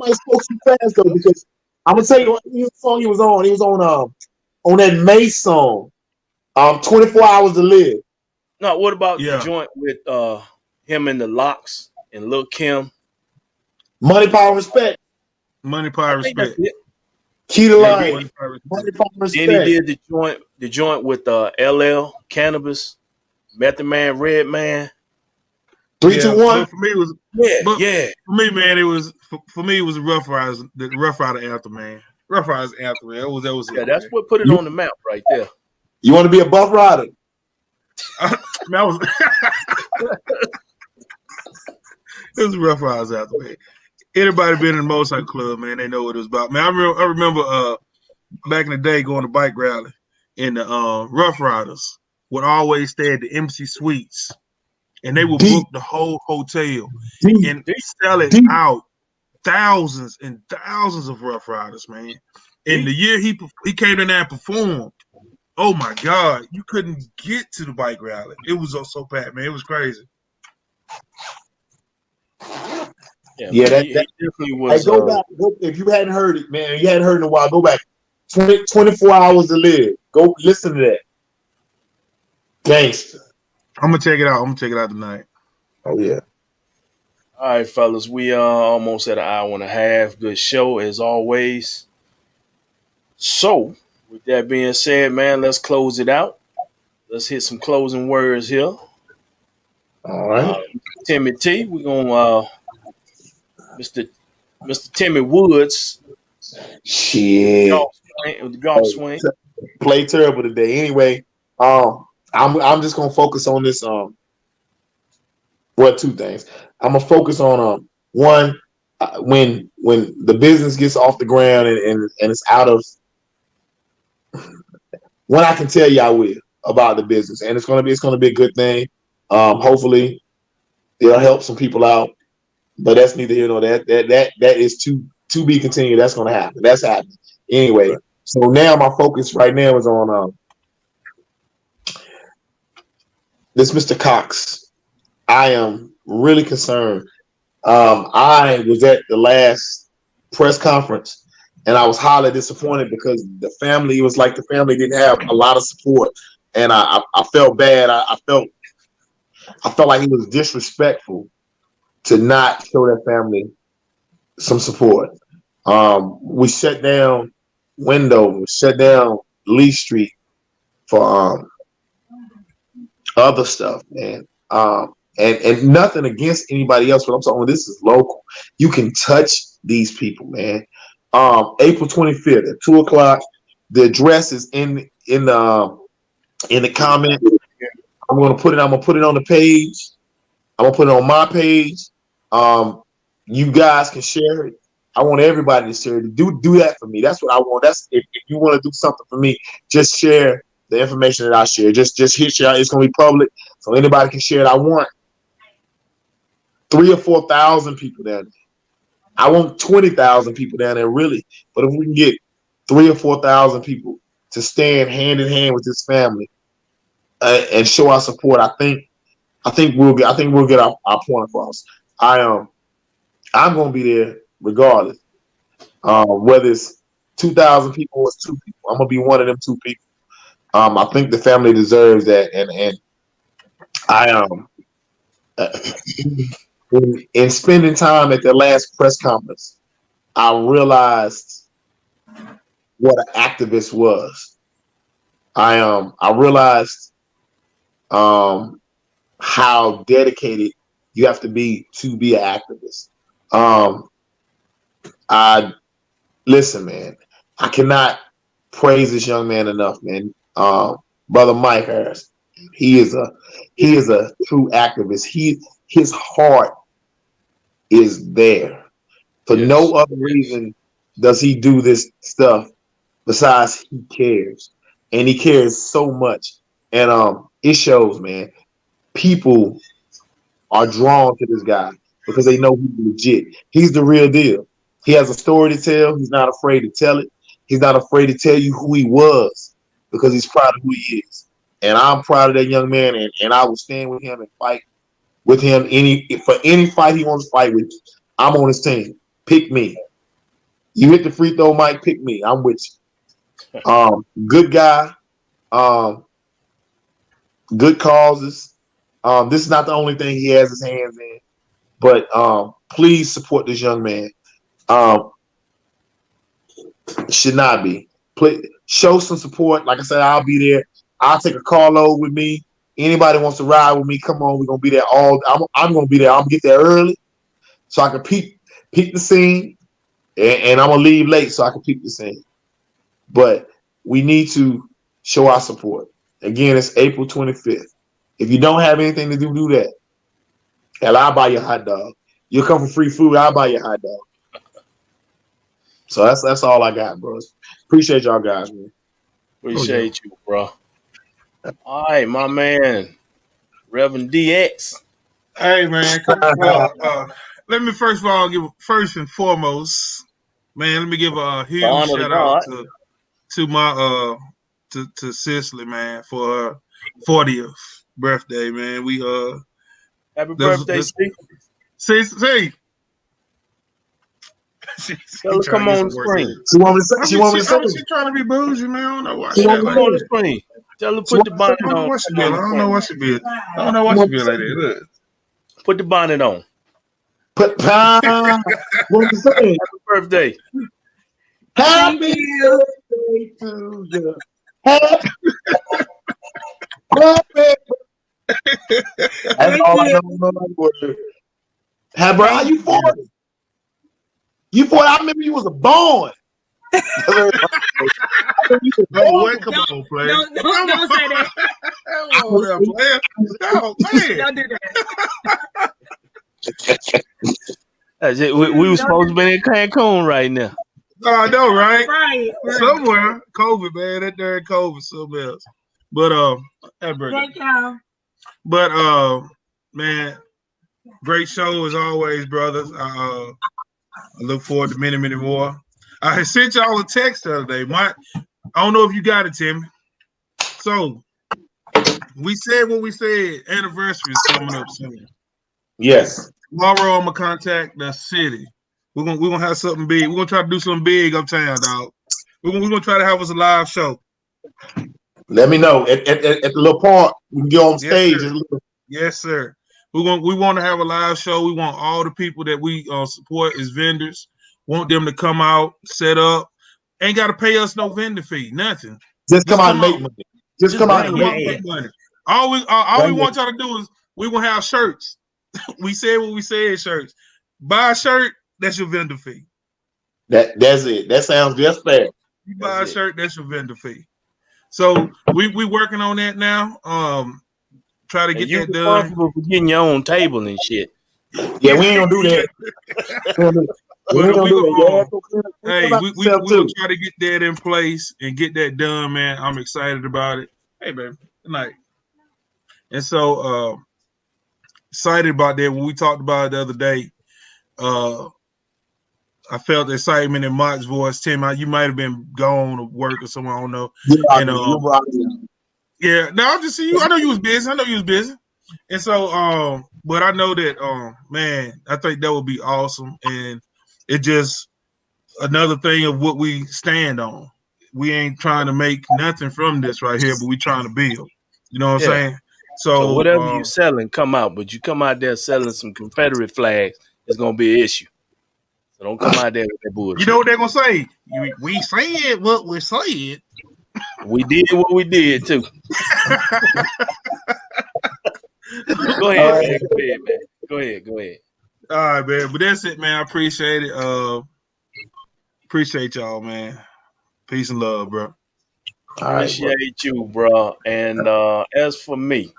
I spoke too fast though, because I'm gonna tell you what song he was on. He was on that Mace song, 24 Hours to Live. No, what about the joint with him and the Locks and Lil Kim? Money, Power, Respect. Money, Power, Respect. Key to Life. Money, Power, Respect. Then he did the joint with LL, Cannabis, Method Man, Red Man. 3, 2, 1. For me, it was For me, man, it was Rough Riders, the Rough Rider anthem, man. Rough Riders anthem, man. That was it. Yeah, that's what put it on the map right there. You want to be a Buff Rider? Man, it was Rough Riders anthem, man. Anybody been in the motorcycle club, man, they know what it was about. Man, I remember back in the day going to bike rally, and the Rough Riders would always stay at the MC Suites. And they would book the whole hotel and sell it out, thousands and thousands of Rough Riders, man. And the year he came in there and performed, oh my God, you couldn't get to the bike rally. It was so packed, man. It was crazy. Yeah, that definitely was. Hey, go back. If you hadn't heard it, man, you hadn't heard it in a while, go back. 24 Hours to Live. Go listen to that. Gangster. I'm gonna check it out. I'm gonna check it out tonight. Oh yeah. All right, fellas, we are almost at an hour and a half. Good show as always. So, with that being said, man, let's close it out. Let's hit some closing words here. All right. Timmy T, we're gonna Mr. Timmy Woods. Shit. the golf swing. Play terrible today. Anyway, I'm just gonna focus on this. Well, two things. I'm gonna focus on one, when the business gets off the ground and it's out of, when I can tell you I will about the business, and it's gonna be a good thing. Hopefully it'll help some people out, but that's neither here nor that. That is to be continued. That's gonna happen. That's happening anyway. So now my focus right now is on this Mr. Cox. I am really concerned. I was at the last press conference and I was highly disappointed because the family, it was like the family didn't have a lot of support. And I felt bad. I felt like it was disrespectful to not show that family some support. We shut down Wendover, shut down Lee Street for other stuff, man. And nothing against anybody else, but I'm talking, this is local. You can touch these people, man. April 25th at 2:00. The address is in the comment. I'm gonna put it on the page. I'm gonna put it on my page. You guys can share it. I want everybody to share it. Do that for me. That's what I want. That's if you want to do something for me, just share the information that I share. Just hit share. It's gonna be public, so anybody can share it. I want 3,000 or 4,000 people down there. I want 20,000 people down there, really. But if we can get 3,000 or 4,000 people to stand hand in hand with this family and show our support, I think we'll get our point across. I'm gonna be there regardless. Whether it's 2,000 people or it's 2 people, I'm gonna be one of them 2 people. I think the family deserves that, and I in spending time at the last press conference, I realized what an activist was. I realized how dedicated you have to be an activist. I listen, man. I cannot praise this young man enough, man. Brother Mike Harris, he is a true activist. His heart is there. For no other reason does he do this stuff besides he cares. And he cares so much. And it shows, man. People are drawn to this guy because they know he's legit. He's the real deal. He has a story to tell. He's not afraid to tell it. He's not afraid to tell you who he was because he's proud of who he is. And I'm proud of that young man, and I will stand with him and fight with him for any fight he wants to fight with. I'm on his team. Pick me. You hit the free throw, Mike. Pick me. I'm with you. Good guy. Good causes. This is not the only thing he has his hands in, but please support this young man. Should not be. Please show some support. Like I said, I'll be there. I'll take a carload with me. Anybody wants to ride with me, come on. We're gonna be there I'm gonna be there. I'm gonna get there early so I can peek the scene, and I'm gonna leave late so I can peek the scene. But we need to show our support. Again, it's April 25th. If you don't have anything to do that. Hell, I'll buy you a hot dog. You'll come for free food, I'll buy you a hot dog. So that's all I got, bros. Appreciate y'all guys, man. Appreciate you, bro. All right, my man, Reverend DX. Hey, man. Let me first of all first and foremost, man. Let me give a huge shout out to my to Cicely, man, for her 40th birthday, man. We happy birthday, Cicely. Tell her come on the screen. She want me to say. She's trying to be bougie, man. I don't know why. She come on the screen. Tell her put the bonnet on. I don't know what she be. I don't know why she be like that. Look. Put the bonnet on. What you saying? Happy birthday. Happy birthday to you. Happy That's all I know. Hey, bro, how you 40? You 40? I remember you was born. Oh, what? Come on, player. Don't say that. Come on there, player. Oh, man. Don't do that. That's it. We were supposed to be in Cancun right now. No, I know, right? Right. Somewhere. COVID, man. That during COVID, somewhere else. But Thank y'all. But man, great show as always, brothers. I look forward to many, many more. I sent y'all a text the other day. I don't know if you got it, Timmy. So we said what we said. Anniversary is coming up soon. Yes. Tomorrow I'm gonna contact the city. We're gonna have something big. We're gonna try to do something big uptown, dog. We're gonna try to have us a live show. Let me know at the little park. We can go on stage. Sir. Yes, sir. We want to have a live show. We want all the people that we support as vendors. Want them to come out, set up. Ain't got to pay us no vendor fee, nothing. Just come out and make money. Just come out and make money. All we want y'all to do is we gonna have shirts. We said what we said. Shirts. Buy a shirt. That's your vendor fee. That's it. That sounds just fair. You buy a shirt. That's your vendor fee. So we working on that now. Try to get that done. You're responsible for getting your own table and shit. Yeah, we ain't gonna do that. We gonna try to get that in place and get that done, man. I'm excited about it. Hey, baby, good night. And so excited about that. When we talked about it the other day, I felt the excitement in Mark's voice. Tim, you might have been gone to work or somewhere. I don't know. Yeah, no, I'm just seeing you. I know you was busy. And so, but I know that, man, I think that would be awesome. And it just another thing of what we stand on. We ain't trying to make nothing from this right here, but we trying to build. You know what I'm saying? So whatever you selling, come out. But you come out there selling some Confederate flags, it's gonna be an issue. So don't come out there with that bullshit. You know what they're gonna say? We said what we said. We did what we did too. Go ahead, man. Go ahead. All right, man. But that's it, man. I appreciate it. Appreciate y'all, man. Peace and love, bro. Appreciate you, bro. And as for me,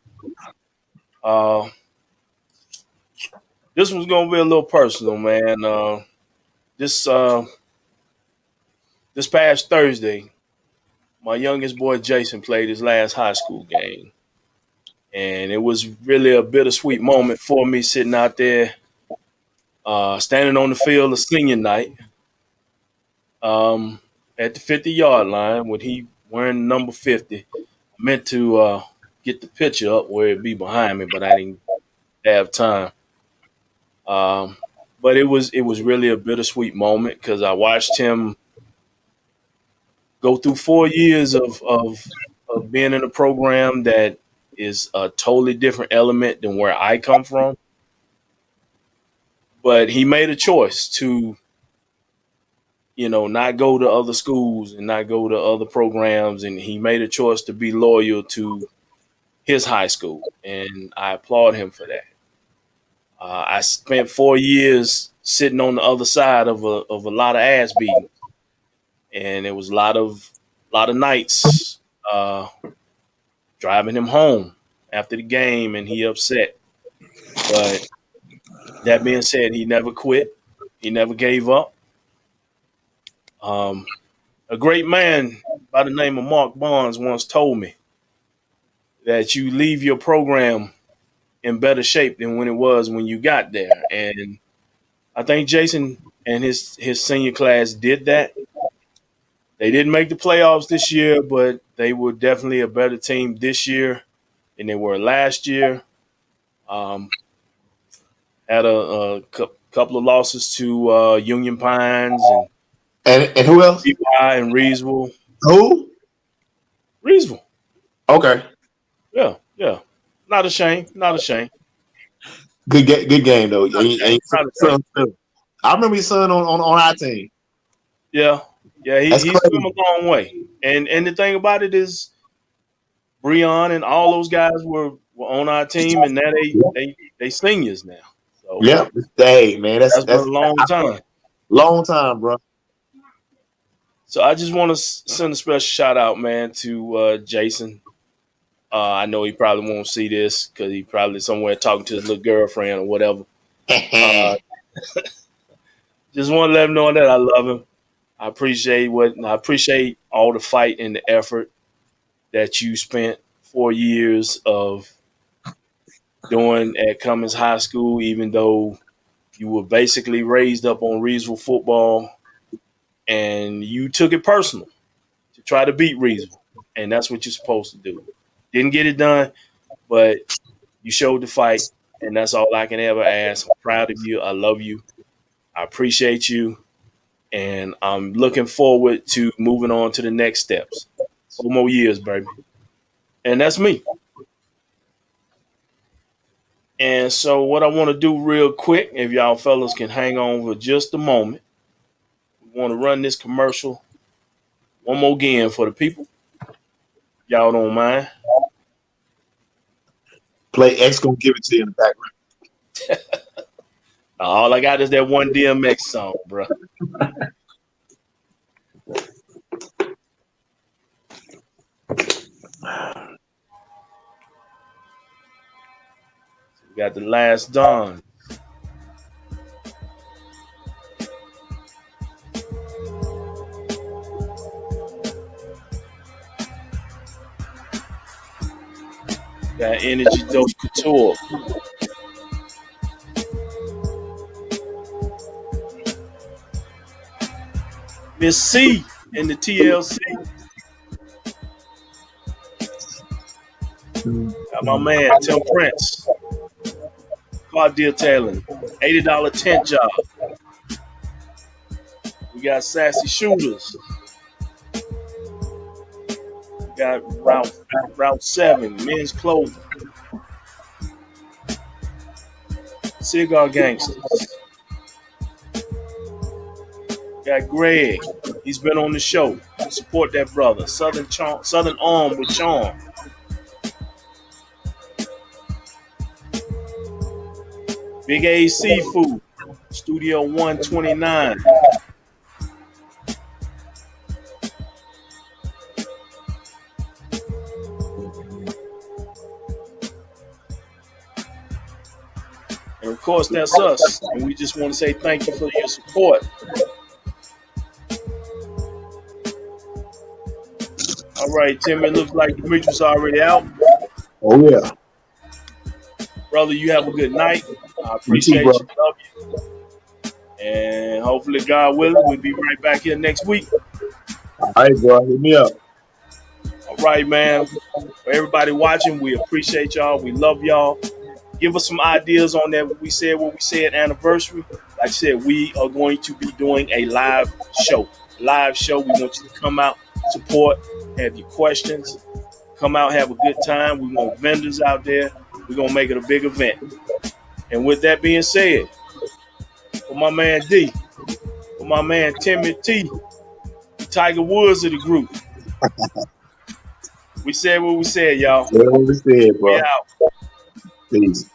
this one's gonna be a little personal, man. This past Thursday, my youngest boy Jason played his last high school game. And it was really a bittersweet moment for me sitting out there, standing on the field of senior night at the 50-yard line when he wearing number 50. I meant to get the picture up where it'd be behind me, but I didn't have time. But it was really a bittersweet moment because I watched him go through 4 years of being in a program that is a totally different element than where I come from. But he made a choice to, not go to other schools and not go to other programs. And he made a choice to be loyal to his high school. And I applaud him for that. I spent 4 years sitting on the other side of a lot of ass beating. And it was a lot of nights driving him home after the game, and he upset. But that being said, he never quit. He never gave up. A great man by the name of Mark Barnes once told me that you leave your program in better shape than when it was when you got there. And I think Jason and his senior class did that. They didn't make the playoffs this year, but they were definitely a better team this year than they were last year. Had a couple of losses to Union Pines and who else? BY and Reesville. Who? Reesville. Okay. Yeah. Not a shame. Good game though. I remember his son on our team. Yeah, he's come a long way. And the thing about it is, Breon and all those guys were on our team, and now they seniors now. So yeah, hey man, that's been a long time. Long time, bro. So I just want to send a special shout out, man, to Jason. I know he probably won't see this because he probably somewhere talking to his little girlfriend or whatever. Uh, just want to let him know that I love him. I appreciate all the fight and the effort that you spent 4 years of doing at Cummins High School, even though you were basically raised up on Reedsville football and you took it personal to try to beat Reedsville. And that's what you're supposed to do. Didn't get it done, but you showed the fight, and that's all I can ever ask. I'm proud of you. I love you. I appreciate you. And I'm looking forward to moving on to the next steps. 4 more years, baby. And that's me. And so what I want to do real quick, if y'all fellas can hang on for just a moment, we want to run this commercial one more again for the people. Y'all don't mind. Play X gonna give it to you in the background. All I got is that one DMX song, bro. We got the last Dawn. Got Energy Dose Couture. Miss C in the TLC. Got my man, Tim Prince. Car detailing. $80 tent job. We got Sassy Shooters. We got Route 7, Men's Clothing. Cigar Gangsters. Got Greg. He's been on the show. Support that brother. Southern Arm with Charm. Big A Seafood. Studio 129. And of course, that's us. And we just want to say thank you for your support. All right, Tim, it looks like Demetrius already out. Oh yeah. Brother, you have a good night. I You too, appreciate bro. you. Love you. And hopefully, God willing, we'll be right back here next week. All right, bro. Hit me up. All right, man. For everybody watching, we appreciate y'all. We love y'all. Give us some ideas on that. What we said anniversary. Like I said, we are going to be doing a live show. We want you to come out, support, have your questions, come out, have a good time. We want vendors out there. We're going to make it a big event. And with that being said, for my man D, for my man Timmy T, Tiger Woods of the group, we said what we said, y'all. What we said, bro. We out. Peace.